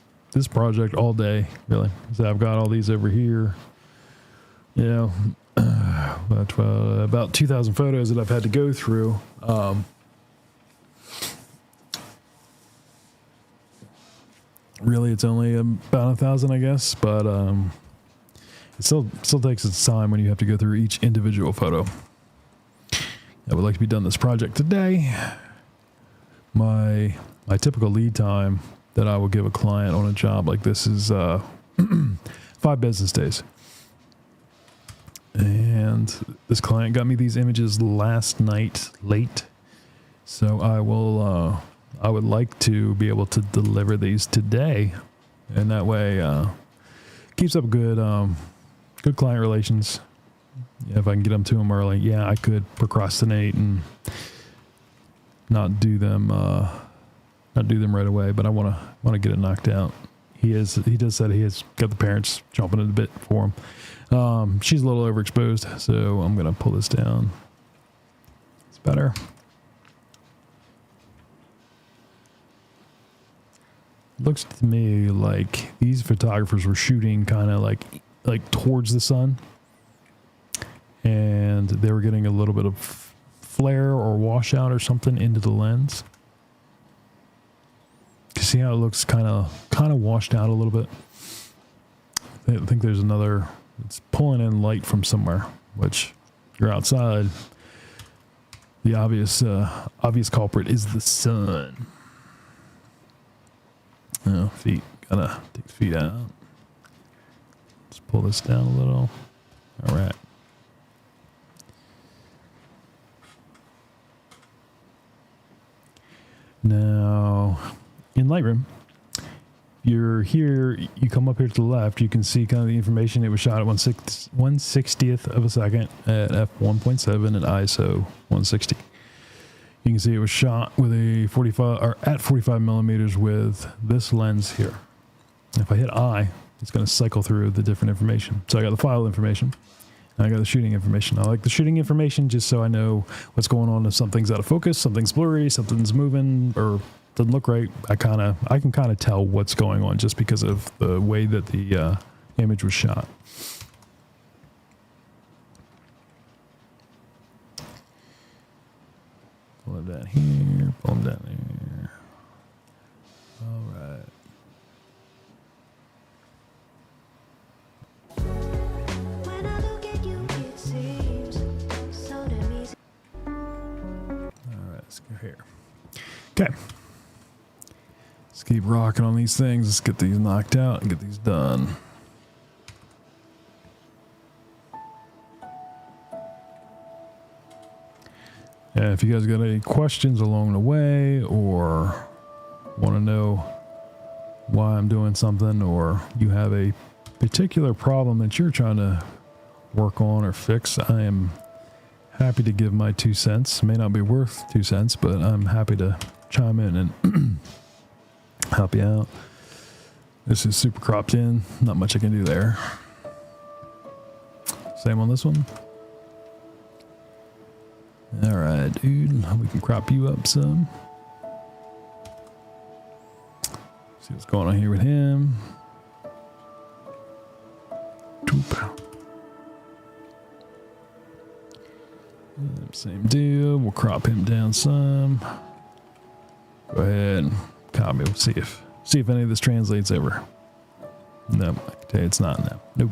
project all day, really. So I've got all these over here. You know, about 2,000 photos that I've had to go through. Really, it's only about 1,000, I guess, but it still takes its time when you have to go through each individual photo. I would like to be done this project today. My typical lead time that I will give a client on a job like this is 5 business days. And this client got me these images last night late, so I would like to be able to deliver these today, and that way keeps up good client relations. Yeah, if I can get them to him early, yeah, I could procrastinate and not do them right away, but I want to get it knocked out. He does said he has got the parents chomping at the bit for him. She's a little overexposed, so I'm gonna pull this down. It's better. Looks to me like these photographers were shooting kind of like towards the sun, and they were getting a little bit of flare or washout or something into the lens. You see how it looks kind of washed out a little bit? I think there's another. It's pulling in light from somewhere, which you're outside. The obvious culprit is the sun. Oh, feet. Gotta take the feet out. Let's pull this down a little. All right. Now, in Lightroom, you're here, you come up here to the left, you can see kind of the information. It was shot at 1/60th of a second at f1.7 and ISO 160. You can see it was shot with a 45 millimeters with this lens here. If I hit I, it's going to cycle through the different information. So I got the file information, and I got the shooting information. I like the shooting information just so I know what's going on. If something's out of focus, something's blurry, something's moving, or doesn't look right, I can kind of tell what's going on just because of the way that the image was shot. Pull them down here, pull them down there. All right. When I look at you, it seems so damn easy. All right, let's go here. Okay. Let's keep rocking on these things. Let's get these knocked out and get these done. And if you guys got any questions along the way or want to know why I'm doing something, or you have a particular problem that you're trying to work on or fix, I am happy to give my 2 cents. May not be worth 2 cents, but I'm happy to chime in and help you out. This is super cropped in. Not much I can do there. Same on this one. All right, dude. We can crop you up some. See what's going on here with him. Same deal. We'll crop him down some. Go ahead and copy. We'll see if any of this translates over. No, I can tell you it's not. No, nope.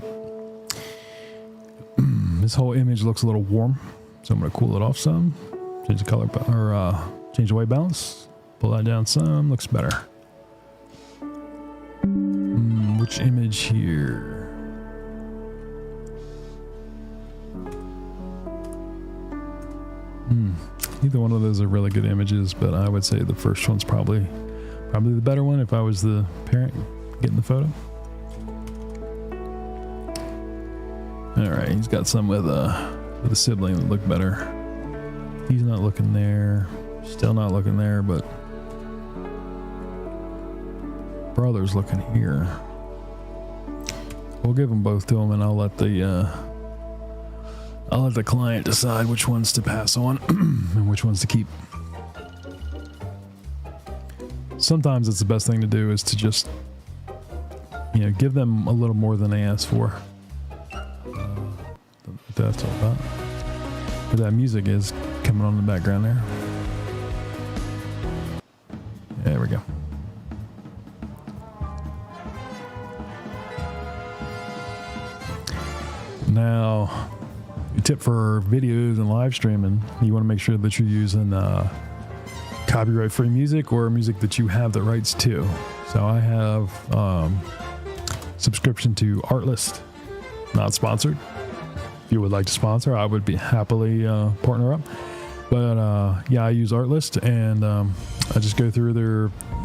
This whole image looks a little warm, so I'm going to cool it off some. Change the color or change the white balance. Pull that down some. Looks better. Which image here? Either one of those are really good images, but I would say the first one's probably the better one if I was the parent getting the photo. All right, he's got some with a sibling that look better. He's not looking there. Still not looking there, but brother's looking here. We'll give them both to him, and I'll let the client decide which ones to pass on and which ones to keep. Sometimes it's the best thing to do is to just, give them a little more than they ask for. Don't know what that's all about. But that music is coming on in the background there. There we go. Now, a tip for videos and live streaming, you want to make sure that you're using copyright-free music or music that you have the rights to. So I have subscription to Artlist, not sponsored. If you would like to sponsor, I would be happily partner up. But yeah, I use Artlist, and I just go through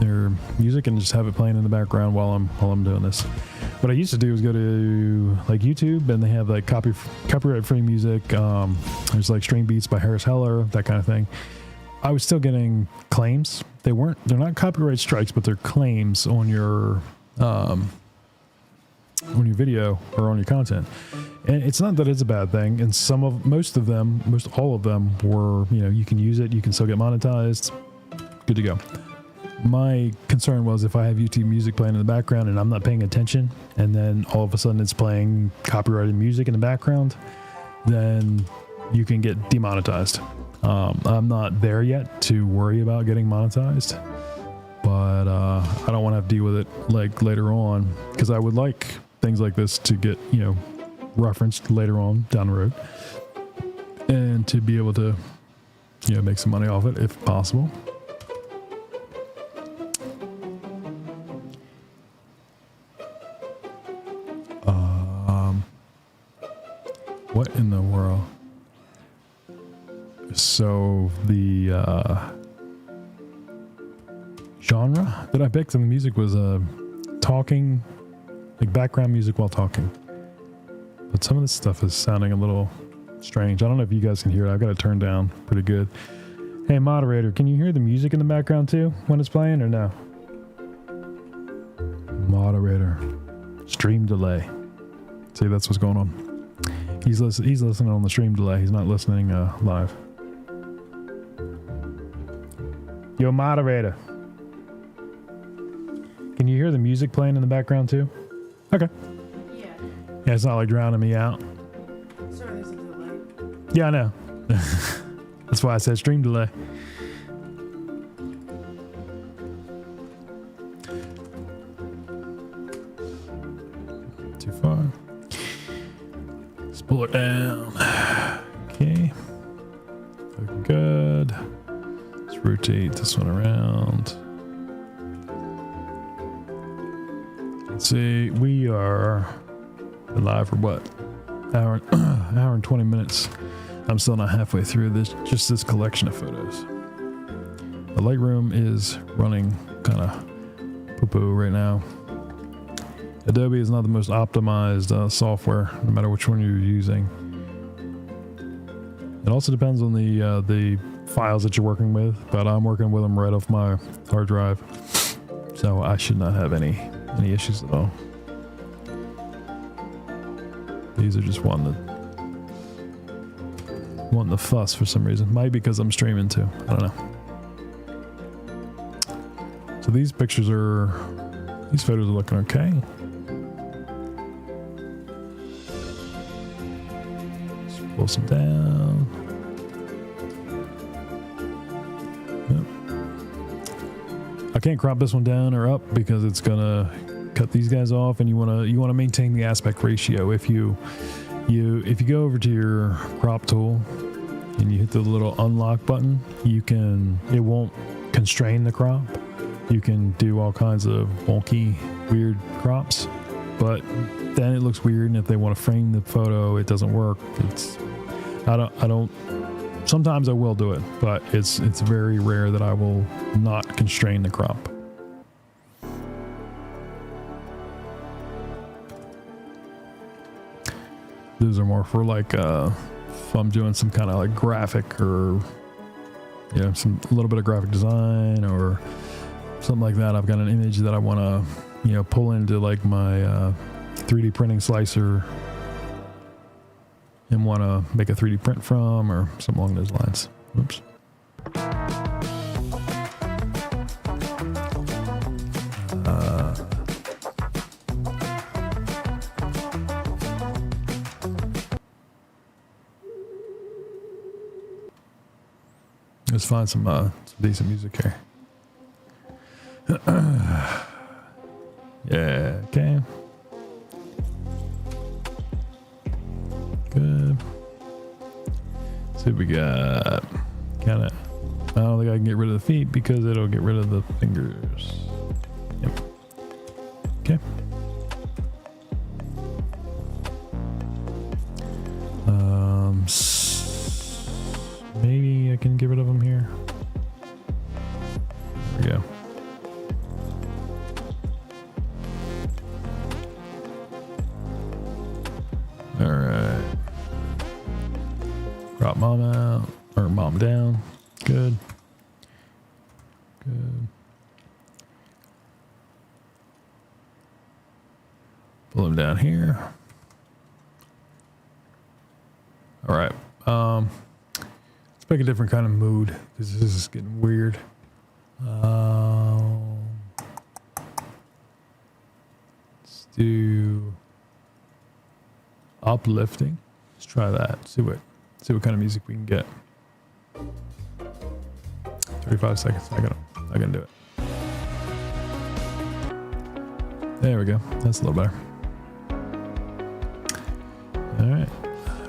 their music and just have it playing in the background while I'm doing this. What I used to do is go to like YouTube, and they have like copyright-free music. There's like String Beats by Harris Heller, that kind of thing. I was still getting claims. They're not copyright strikes, but they're claims on your video or on your content. And it's not that it's a bad thing. And most all of them were, you can use it, you can still get monetized. Good to go. My concern was if I have YouTube music playing in the background and I'm not paying attention, and then all of a sudden it's playing copyrighted music in the background, then you can get demonetized. I'm not there yet to worry about getting monetized, but I don't want to have to deal with it like later on, because I would like things like this to get referenced later on down the road, and to be able to make some money off it if possible. What in the world? So the genre that I picked in the music was talking, like background music while talking. But some of this stuff is sounding a little strange. I don't know if you guys can hear it. I've got it turned down pretty good. Hey, moderator, can you hear the music in the background too when it's playing, or no? Moderator, stream delay. See, that's what's going on. He's listening on the stream delay. He's not listening live. Yo, moderator, can you hear the music playing in the background too? Okay. Yeah. Yeah, it's not like drowning me out. Sorry, there's a delay. Yeah, I know. That's why I said stream delay. Too far. Let's pull it down. Okay. Looking good. Let's rotate this one around. Let's see, we are live for what? Hour and 20 minutes. I'm still not halfway through this collection of photos. The Lightroom is running kind of poo-poo right now. Adobe is not the most optimized software, no matter which one you're using. It also depends on the files that you're working with, but I'm working with them right off my hard drive, so I should not have any issues at all. These are just wanting the fuss for some reason. Might be because I'm streaming too. I don't know. So these photos are looking okay. Just pull some down. Yep. I can't crop this one down or up because it's gonna cut these guys off, and you wanna maintain the aspect ratio. If you go over to your crop tool and you hit the little unlock button, it won't constrain the crop. You can do all kinds of wonky, weird crops, but then it looks weird. And if they want to frame the photo, it doesn't work. I don't. Sometimes I will do it, but it's very rare that I will not constrain the crop. Those are more for like if I'm doing some kind of like graphic or a little bit of graphic design or something like that. I've got an image that I want to pull into like my 3D printing slicer and want to make a 3D print from or something along those lines. Oops. Let's find some decent music here. Yeah, okay. Good. Let's see what we got. Kinda. I don't think I can get rid of the feet because it'll get rid of the fingers. Yep. Okay. Maybe I can get rid of them here. There we go. All right. Drop mom out or mom down. Good. Good. Pull him down here. All right. Let's make a different kind of mood because this is getting weird. Let's do uplifting. Let's try that. See what kind of music we can get. 35 seconds. I can do it. There we go. That's a little better. All right.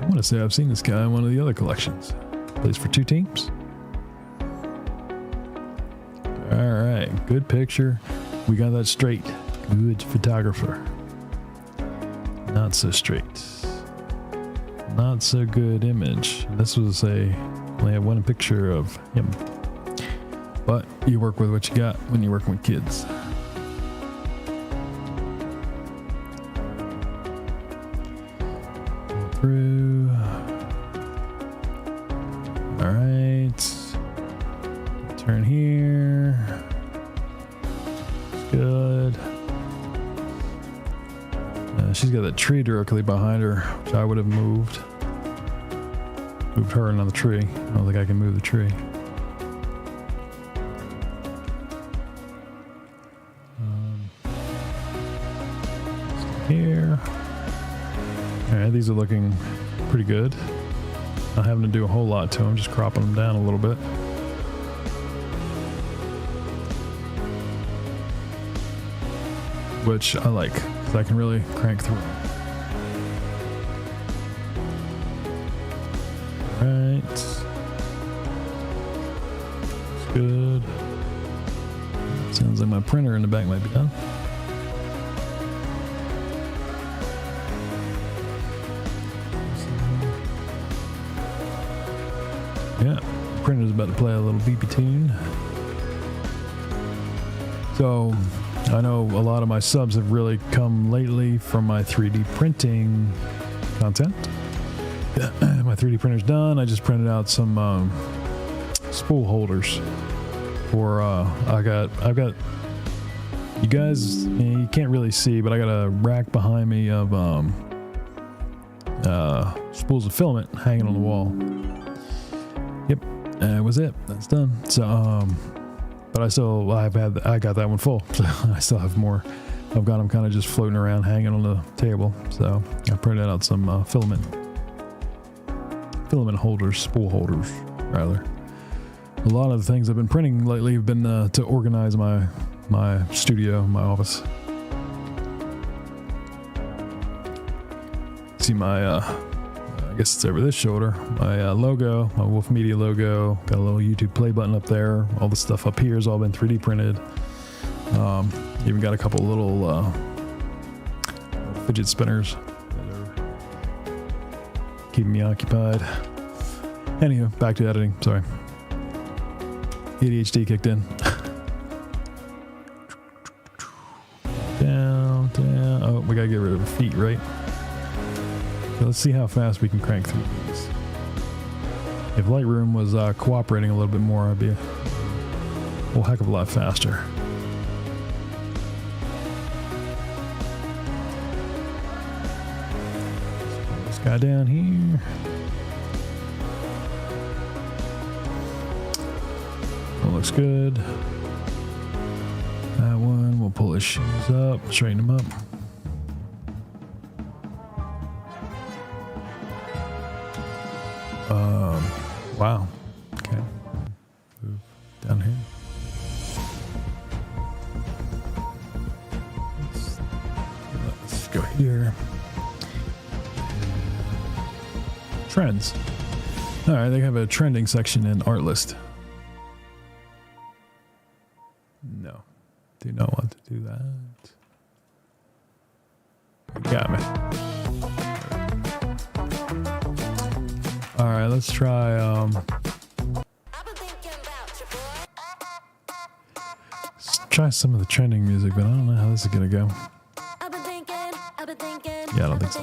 I want to say I've seen this guy in one of the other collections. Plays for 2 teams. All right. Good picture. We got that straight. Good photographer. Not so straight. Not so good image. This was only had one picture of him. But you work with what you got when you're working with kids. Through. All right. Turn here. Good. She's got that tree directly behind her, which I would have moved. Moved her another tree. I don't think I can move the tree. Here. All right, these are looking pretty good. Not having to do a whole lot to them, just cropping them down a little bit. Which I like, because I can really crank through them. Right. That's good. Sounds like my printer in the back might be done. Yeah, printer's about to play a little beepy tune. So, I know a lot of my subs have really come lately from my 3D printing content. My 3D printer's done. I just printed out some spool holders for I've got you guys, you can't really see, but I got a rack behind me of spools of filament hanging on the wall. Yep, that was it. That's done. So but I got that one full, so I still have more. I've got them kind of just floating around, hanging on the table. So I printed out some filament holders, spool holders, rather. A lot of the things I've been printing lately have been to organize my studio, my office. See my, I guess it's over this shoulder. My logo, my Wolf Media logo. Got a little YouTube play button up there. All the stuff up here has all been 3D printed. Even got a couple little fidget spinners that are keeping me occupied. Anywho, back to editing. Sorry. ADHD kicked in. Down, down. Oh, we gotta get rid of the feet, right? So let's see how fast we can crank through these. If Lightroom was cooperating a little bit more, I'd be a whole heck of a lot faster. Put this guy down here. That looks good. That one, we'll pull his shoes up, straighten him up. Wow. Okay. Move down here. Let's go here. Trends. All right, they have a trending section in art list. No, do not want to do that. You got me. All right, let's try. Let's try some of the trending music, but I don't know how this is gonna go. Yeah, I don't think so.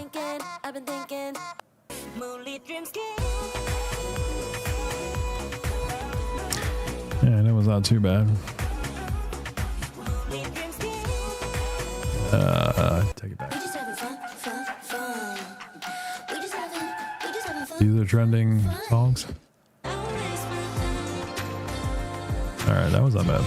Yeah, that was not too bad. Take it back. These are trending songs. Alright, that was not bad.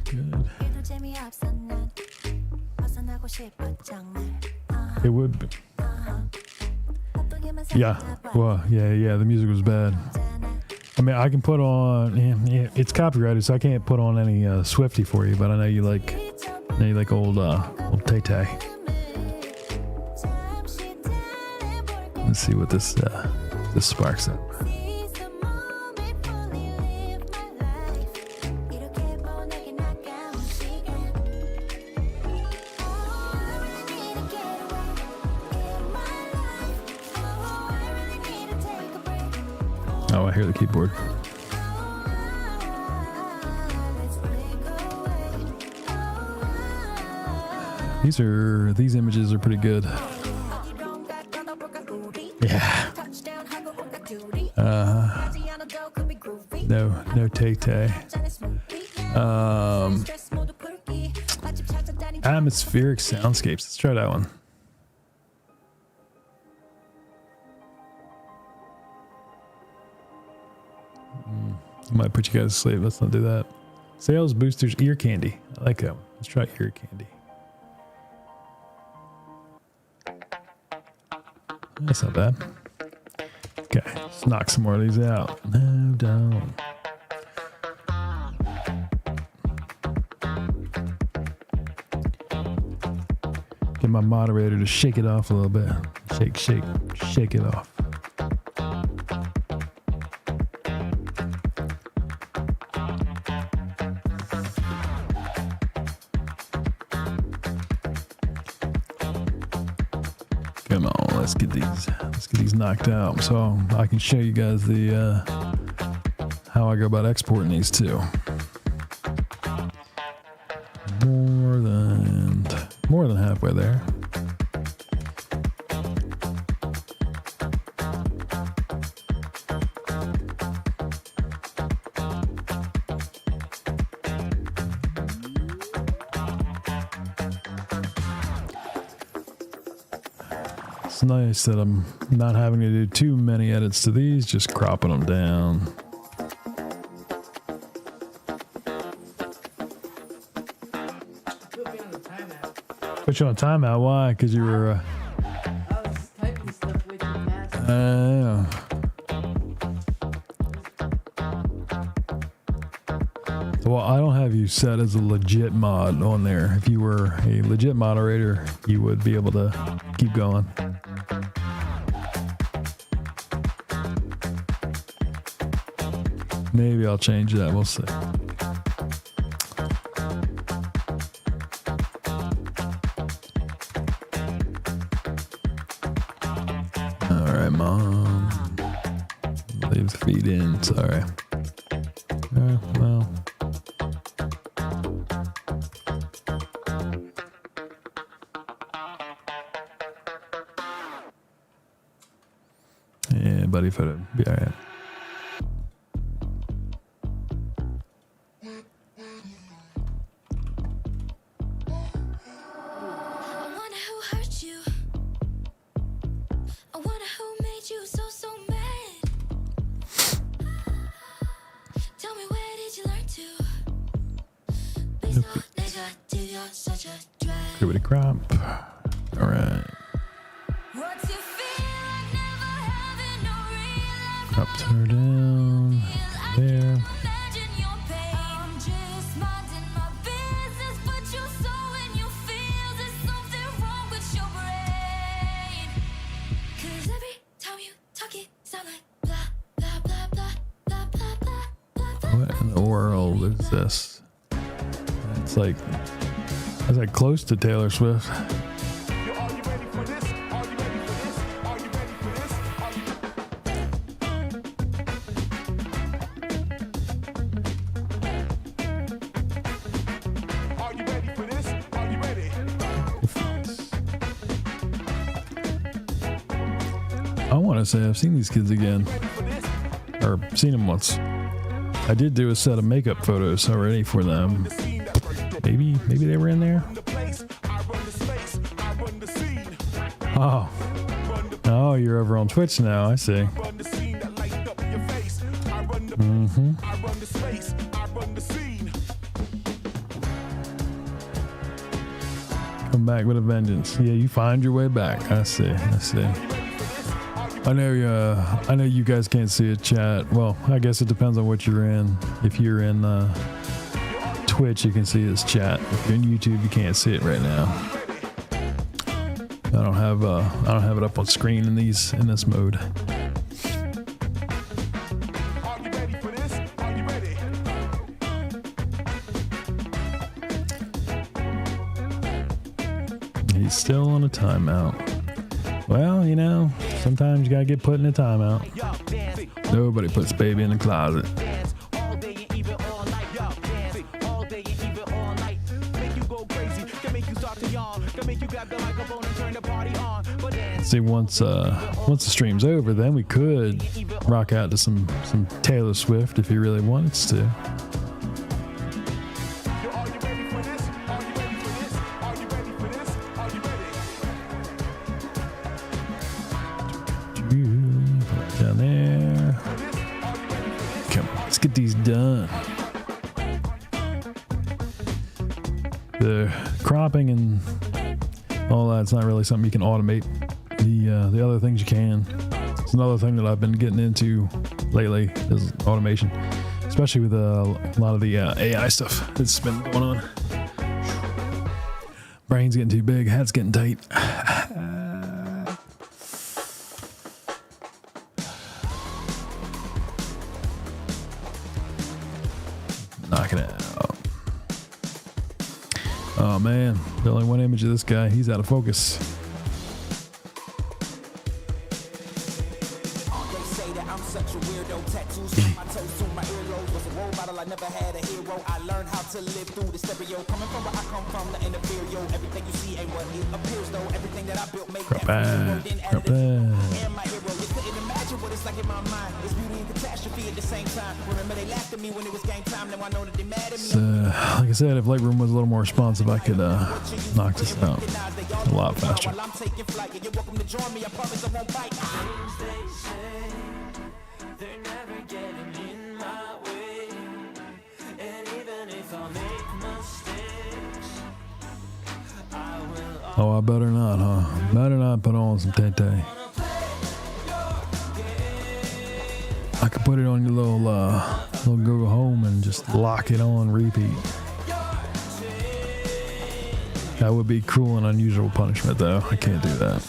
Good. It would be. Yeah. Well, yeah. The music was bad. I mean, I can put on. Yeah, it's copyrighted, so I can't put on any Swiftie for you. But I know you like. Old Tay Tay. Let's see what this sparks up. Oh, I hear the keyboard. These images are pretty good. Yeah. No Tay Tay. Atmospheric soundscapes. Let's try that one. Might put you guys to sleep. Let's not do that. Sales boosters, ear candy. I like that one. Let's try ear candy. That's not bad. Okay, let's knock some more of these out. No, don't. Get my moderator to shake it off a little bit. Shake it off. Come on, let's get these knocked out so I can show you guys the how I go about exporting these too. More than halfway there. It's nice that I'm not having to do too many edits to these, just cropping them down. Put you on timeout. Why? Because you were Well, I don't have you set as a legit mod on there. If you were a legit moderator, you would be able to keep going. Maybe I'll change that. We'll see. All right, Mom. Leave the feed in. Sorry. Well. Yeah, buddy photo. Be all right. I wonder who hurt you. I wonder who made you so mad. Tell me, where did you learn to be so negative? You're such a drag. Give it a crop. All right. What's your feel like never having no real life? Cropped her down. There. Imagine your pain. I'm just minding my business, but you saw and you feel there's something wrong with your brain. 'Cause every time you talk it sound like blah blah blah blah blah blah blah blah blah. What in the world is this? It's like close to Taylor Swift. I want to say I've seen these kids again, or seen them once. I did do a set of makeup photos already for them. Maybe they were in there. Oh, you're over on Twitch now. I see. Come back with a vengeance. Yeah, you find your way back. I see. I know you guys can't see a chat. Well, I guess it depends on what you're in. If you're in Twitch, you can see this chat. If you're in YouTube, you can't see it right now. I don't have it up on screen in this mode. He's still on a timeout. Well, you know, sometimes you gotta get put in a timeout. Nobody puts baby in the closet. See, once the stream's over, then we could rock out to some Taylor Swift if he really wanted to. Down there. Come on, let's get these done. The cropping and all that's not really something you can automate. The other things you can. It's another thing that I've been getting into lately is automation, especially with a lot of the AI stuff that's been going on. Brain's getting too big, head's getting tight. Knocking it out. Oh man, there's only one image of this guy. He's out of focus. Like I said, if Lightroom was a little more responsive, I could knock this out a lot faster. Oh, I better not, huh? Better not put on some tay-tay. could put it on your little Google Home and just lock it on repeat. That would be cruel and unusual punishment, though. I can't do that.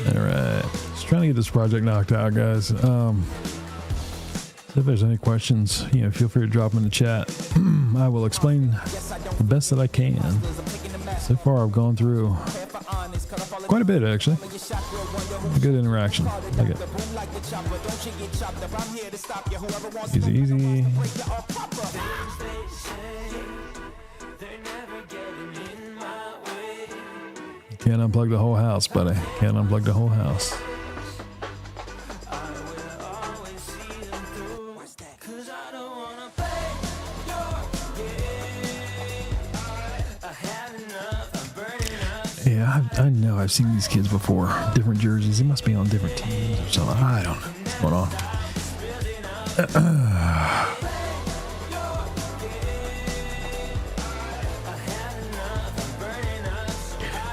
All right, just trying to get this project knocked out, guys. If there's any questions, feel free to drop them in the chat. I will explain the best that I can. So far, I've gone through quite a bit, actually. A good interaction. Like it. Easy, easy. Can't unplug the whole house, buddy. Can't unplug the whole house. Yeah, I know I've seen these kids before. Different jerseys. They must be on different teams or something. I don't know what's going on.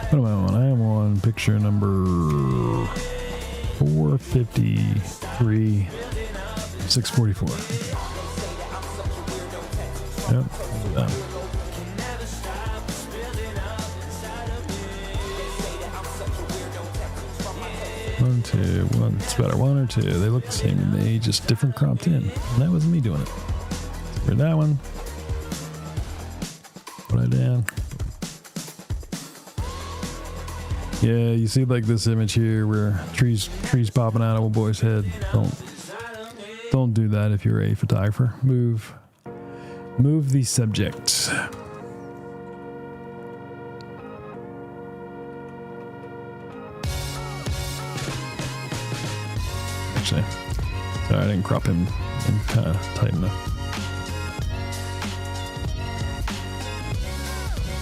What am I on? I am on picture number 453, 644. Yep. That. 1, 2, 1. It's better. 1 or 2. They look the same to me, just different cropped in. And that wasn't me doing it. For that one. Put it down. Yeah, you see like this image here where trees popping out of a boy's head. Don't do that if you're a photographer. Move the subject. Actually, sorry, I didn't crop him and kind of tighten up.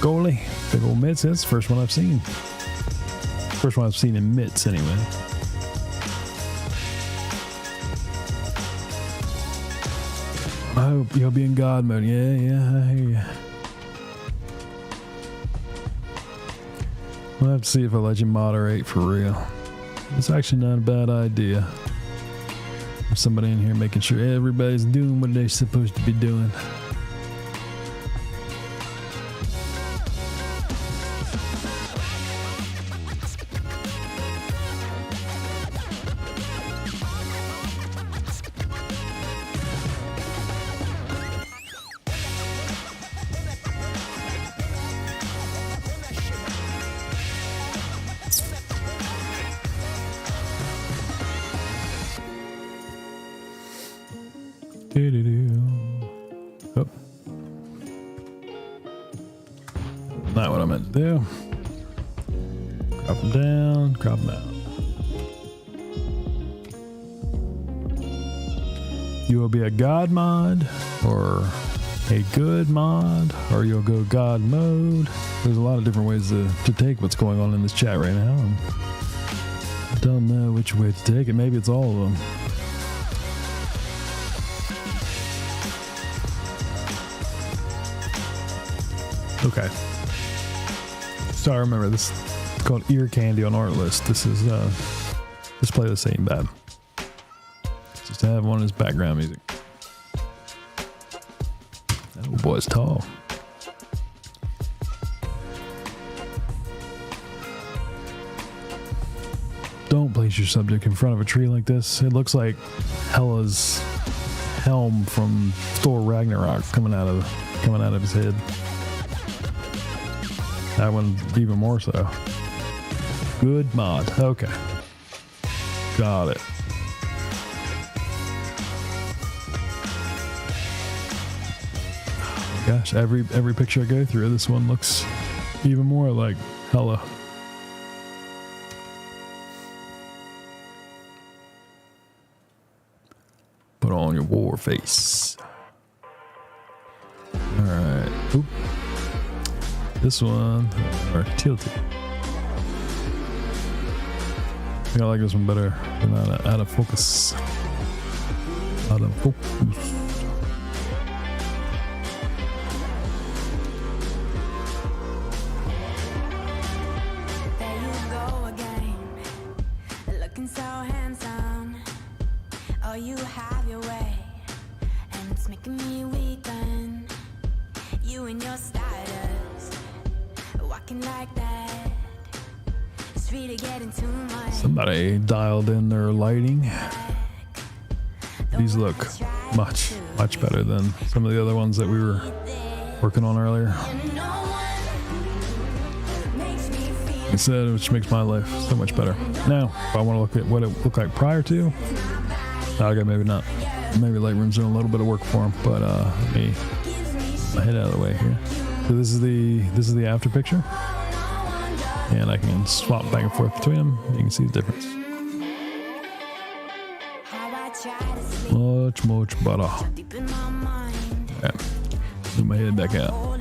Goalie, big old mitts. That's the first one I've seen. First one I've seen in mitts, anyway. I hope you'll be in God mode. Yeah, I hear you. We'll have to see if I let you moderate for real. It's actually not a bad idea. There's somebody in here making sure everybody's doing what they're supposed to be doing. Oh. Not what I meant to do. Crop them down, crop them out. You will be a God mod or a good mod, or you'll go God mode. There's a lot of different ways to take what's going on in this chat right now. And I don't know which way to take it. Maybe it's all of them. Okay. So I remember this is called Ear Candy on Artlist. This is this playlist ain't bad. Just to have one as background music. That old boy's tall. Don't place your subject in front of a tree like this. It looks like Hela's helm from Thor Ragnarok coming out of his head. That one even more so. Good mod. Okay. Got it. Oh my gosh, every picture I go through, this one looks even more like Hela. Put on your war face. Alright. Oop. This one, or tilted. I think I like this one better than out of focus. Out of focus. Oh, you have your way, and it's making me weaken. You and your status, walking like that. It's really getting too much. Somebody dialed in their lighting. These look much better than some of the other ones that we were working on earlier. Like I said, which makes my life so much better. Now, if I want to look at what it looked like prior to, okay, maybe not. Maybe Lightroom's doing a little bit of work for them, but let me head out of the way here. So this is the after picture, and I can swap back and forth between them. You can see the difference. Much better. Okay. Zoom my head back out.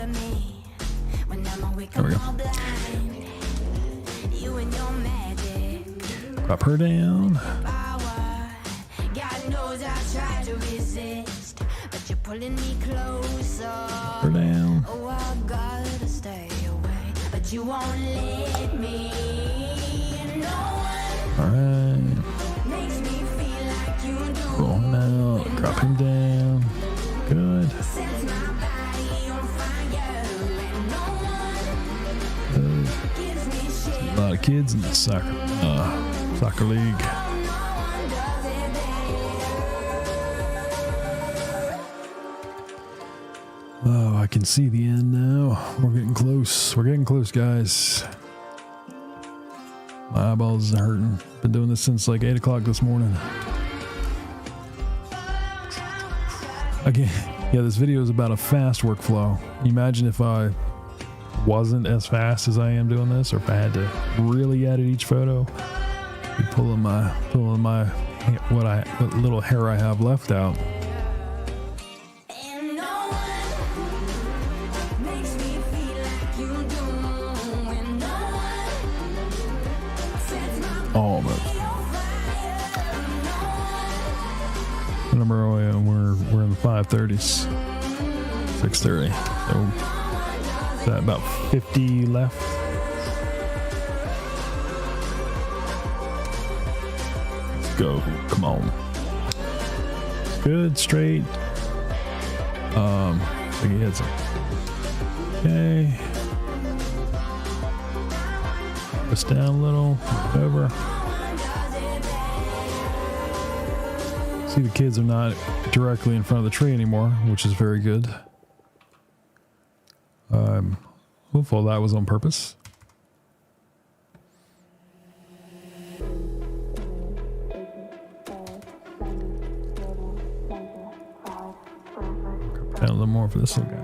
There we go. Drop her down. Her down. Alright. Roll him out. Drop him down. Good. A lot of kids in the soccer league. Oh, I can see the end now. We're getting close. We're getting close, guys. My eyeballs are hurting. Been doing this since like 8 o'clock this morning. Again, yeah, this video is about a fast workflow. Imagine if I wasn't as fast as I am doing this, or if I had to really edit each photo, be pulling my what little hair I have left out. Almost. What number are we on? We're in the 530s. 6:30. So is that about 50 left? Let's go. Come on. Good, straight. I think he hits it. Okay. Press down a little. Over. See, the kids are not directly in front of the tree anymore, which is very good. Hopefully that was on purpose. Down a little more for this little guy.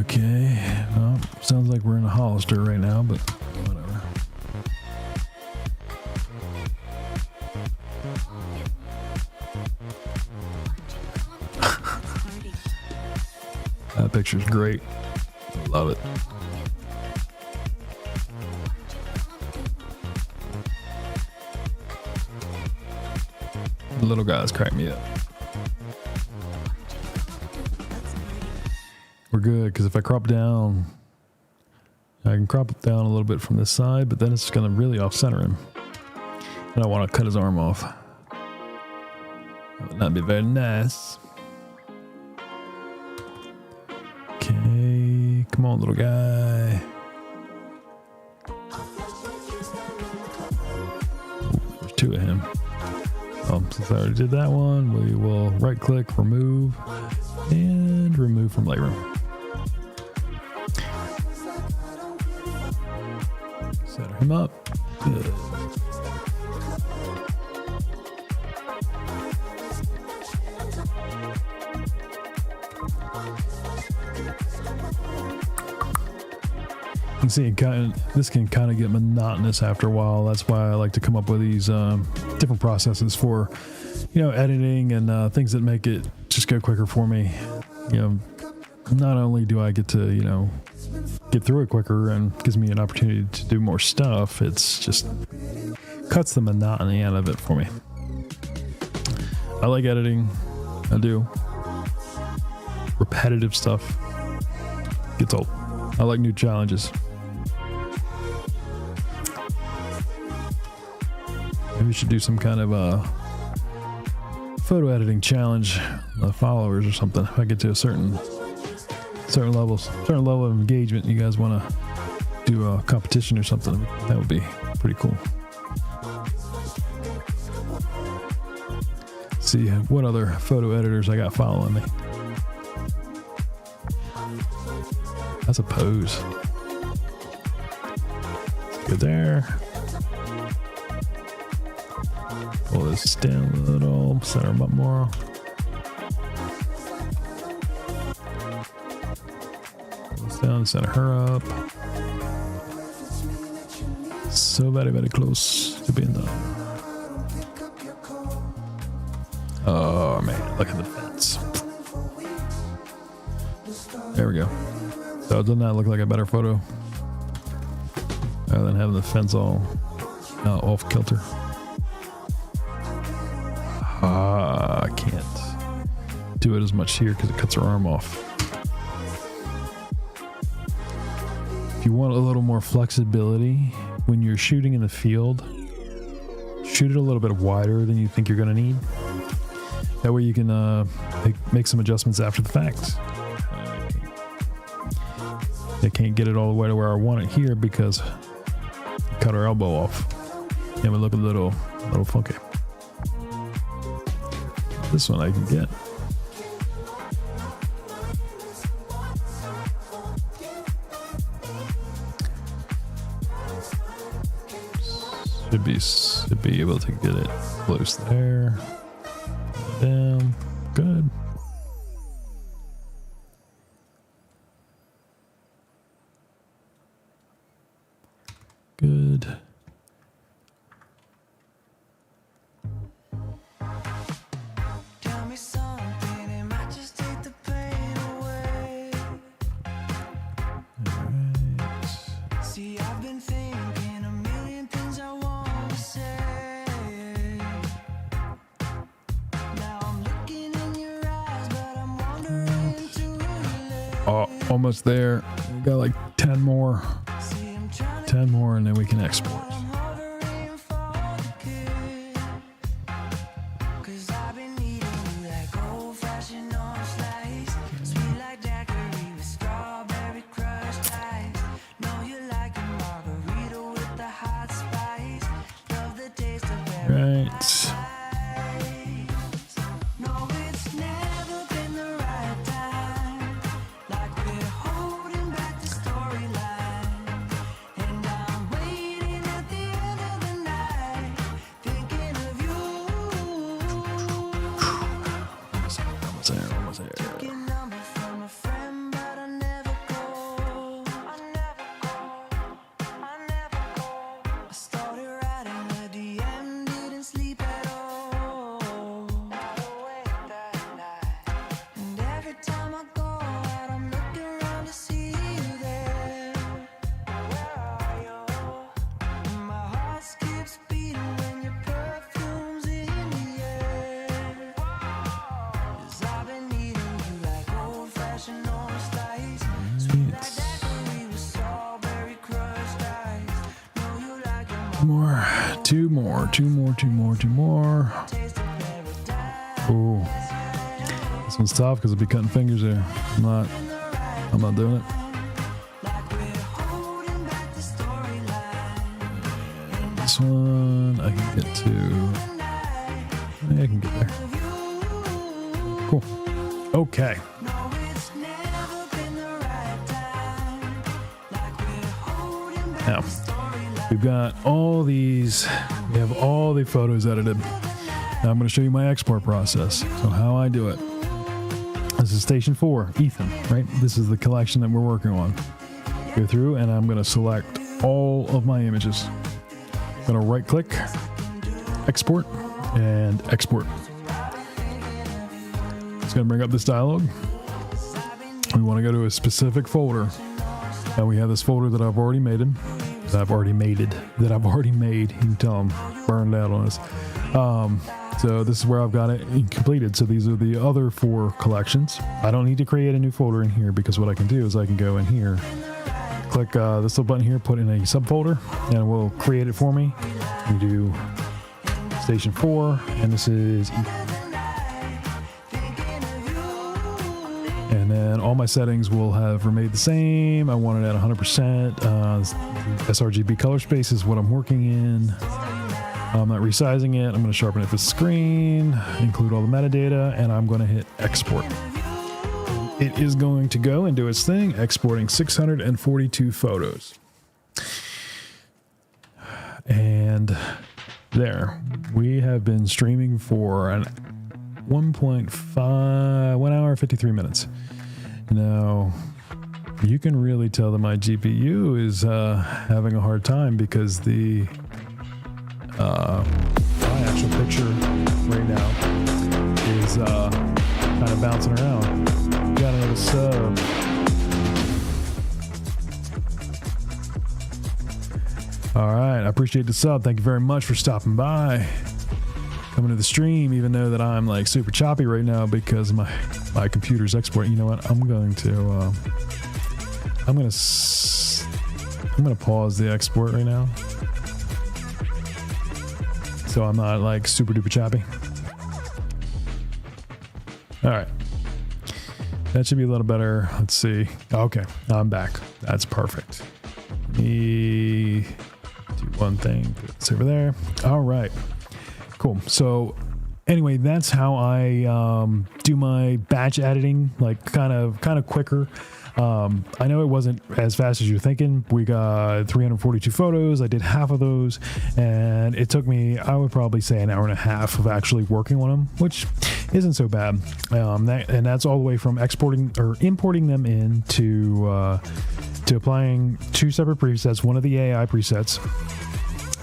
Okay, well, sounds like we're in a Hollister right now, but whatever. That picture's great. Love it. The little guys crack me up. We're good, because if I crop down, I can crop it down a little bit from this side, but then it's going to really off-center him. And I want to cut his arm off. That would not be very nice. Okay, come on, little guy. Ooh, there's two of him. Since I already did that one, we will right-click, remove, and remove from Lightroom. Center him up. Good. You can see this can kind of get monotonous after a while. That's why I like to come up with these different processes for, editing and things that make it just go quicker for me. Not only do I get to, get through it quicker and gives me an opportunity to do more stuff, it's just cuts the monotony out of it for me. I like editing. I do. Repetitive stuff gets old. I like new challenges. Maybe we should do some kind of a photo editing challenge, followers or something. If I get to a certain level of engagement, you guys want to do a competition or something, that would be pretty cool. See what other photo editors I got following me. That's a pose. Good there. Pull this down a little, center them up more. Pull this down, center her up. So very, very close to being done. Oh man, look at the fence. There we go. So doesn't that look like a better photo? Rather than having the fence all off kilter. I can't do it as much here because it cuts her arm off. If you want a little more flexibility when you're shooting in the field, shoot it a little bit wider than you think you're going to need. That way you can make some adjustments after the fact. I can't get it all the way to where I want it here because I cut her elbow off. It would look a little funky. This one I can get. Should be able to get it close there. Down. Good. Good. Tell me something, it might just take the pain away. Alright. See, I've been thinking a million things I want to say. Now I'm looking in your eyes, but I'm wondering too late. Oh, almost there. We got like 10 more. See, I'm trying to 10 more and then we can export. I'm hovering for the kiss. 'Cause I've been needing you like old-fashioned orange slice. Sweet like daiquiri with strawberry crushed ice. Know you like a margarita with the hot spice. Love the taste of Right. paradise. No, it's never been the right time. Like we're holding back the storyline. And I'm waiting at the end of the night, thinking of you. Almost there. Took your number from a friend, but I never called. I started writing a DM, didn't sleep at all. Not awake that night. And every time I go out, I'm looking around to see you there. Where are you? And my heart skips beating when your perfume's in the air. 'Cause I've been needing you like old-fashioned orange slice. Sweet like daiquiri with strawberry crushed ice. Know you like it more. Two more. Taste of paradise. Ooh. This one's tough because I'll be cutting fingers there. I'm not doing it. Like we're holding back the storyline. This one I can get to. I can get there. Cool. Okay. No, it's never been the right time. Like we're holding back Now, the storyline. we've got all these. We have all the photos edited. Now I'm going to show you my export process. So how I do it. This is station 4, Ethan, right? This is the collection that we're working on. Go through and I'm going to select all of my images. I'm going to right click, export, and export. It's going to bring up this dialog. We want to go to a specific folder. And we have this folder that I've already made. You can tell I'm burned out on this. So this is where I've got it completed. So these are the other 4 collections. I don't need to create a new folder in here because what I can do is I can go in here, click this little button here, put in a subfolder, and it will create it for me. We do station 4, and this is E. And then all my settings will have remained the same. I want it at 100%. sRGB color space is what I'm working in. I'm not resizing it. I'm going to sharpen it to screen, include all the metadata, and I'm going to hit export. It is going to go and do its thing, exporting 642 photos. And there, we have been streaming for an 1 hour, 53 minutes. Now, you can really tell that my GPU is having a hard time because my actual picture right now is kind of bouncing around. Got another sub. All right, I appreciate the sub. Thank you very much for stopping by, coming to the stream, even though that I'm like super choppy right now because my computer's exporting. You know what? I'm going to pause the export right now, so I'm not like super duper choppy. All right, that should be a little better. Let's see. Okay, I'm back. That's perfect. Let me do one thing. Put this over there. All right. Cool. So anyway, that's how I do my batch editing, like kind of quicker. I know it wasn't as fast as you're thinking. We got 342 photos. I did half of those, and it took me, I would probably say, an hour and a half of actually working on them, which isn't so bad. And that's all the way from exporting or importing them into to applying 2 separate presets. One of the AI presets.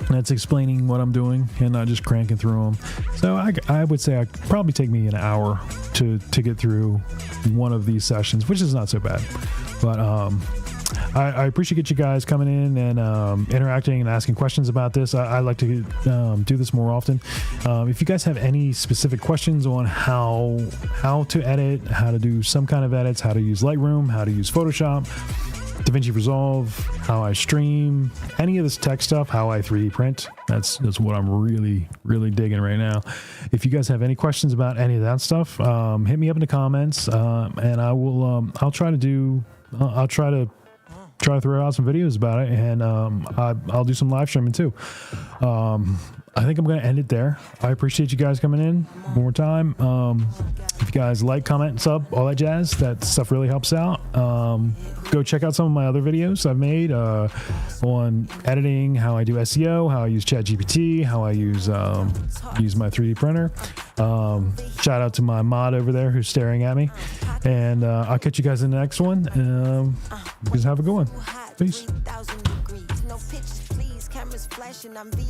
That's explaining what I'm doing and not just cranking through them. So I would say it probably take me an hour to get through one of these sessions, which is not so bad. But I appreciate you guys coming in and interacting and asking questions about this. I like to do this more often. If you guys have any specific questions on how to edit, how to do some kind of edits, how to use Lightroom, how to use Photoshop, DaVinci Resolve, how I stream, any of this tech stuff, how I 3D print. That's what I'm really digging right now. If you guys have any questions about any of that stuff, hit me up in the comments, and I will. I'll try to throw out some videos about it, and I'll do some live streaming too. I think I'm going to end it there. I appreciate you guys coming in one more time. If you guys like, comment, and sub, all that jazz, that stuff really helps out. Go check out some of my other videos I've made on editing, how I do SEO, how I use ChatGPT, how I use my 3D printer. Shout out to my mod over there who's staring at me. And I'll catch you guys in the next one. You guys have a good one. Peace.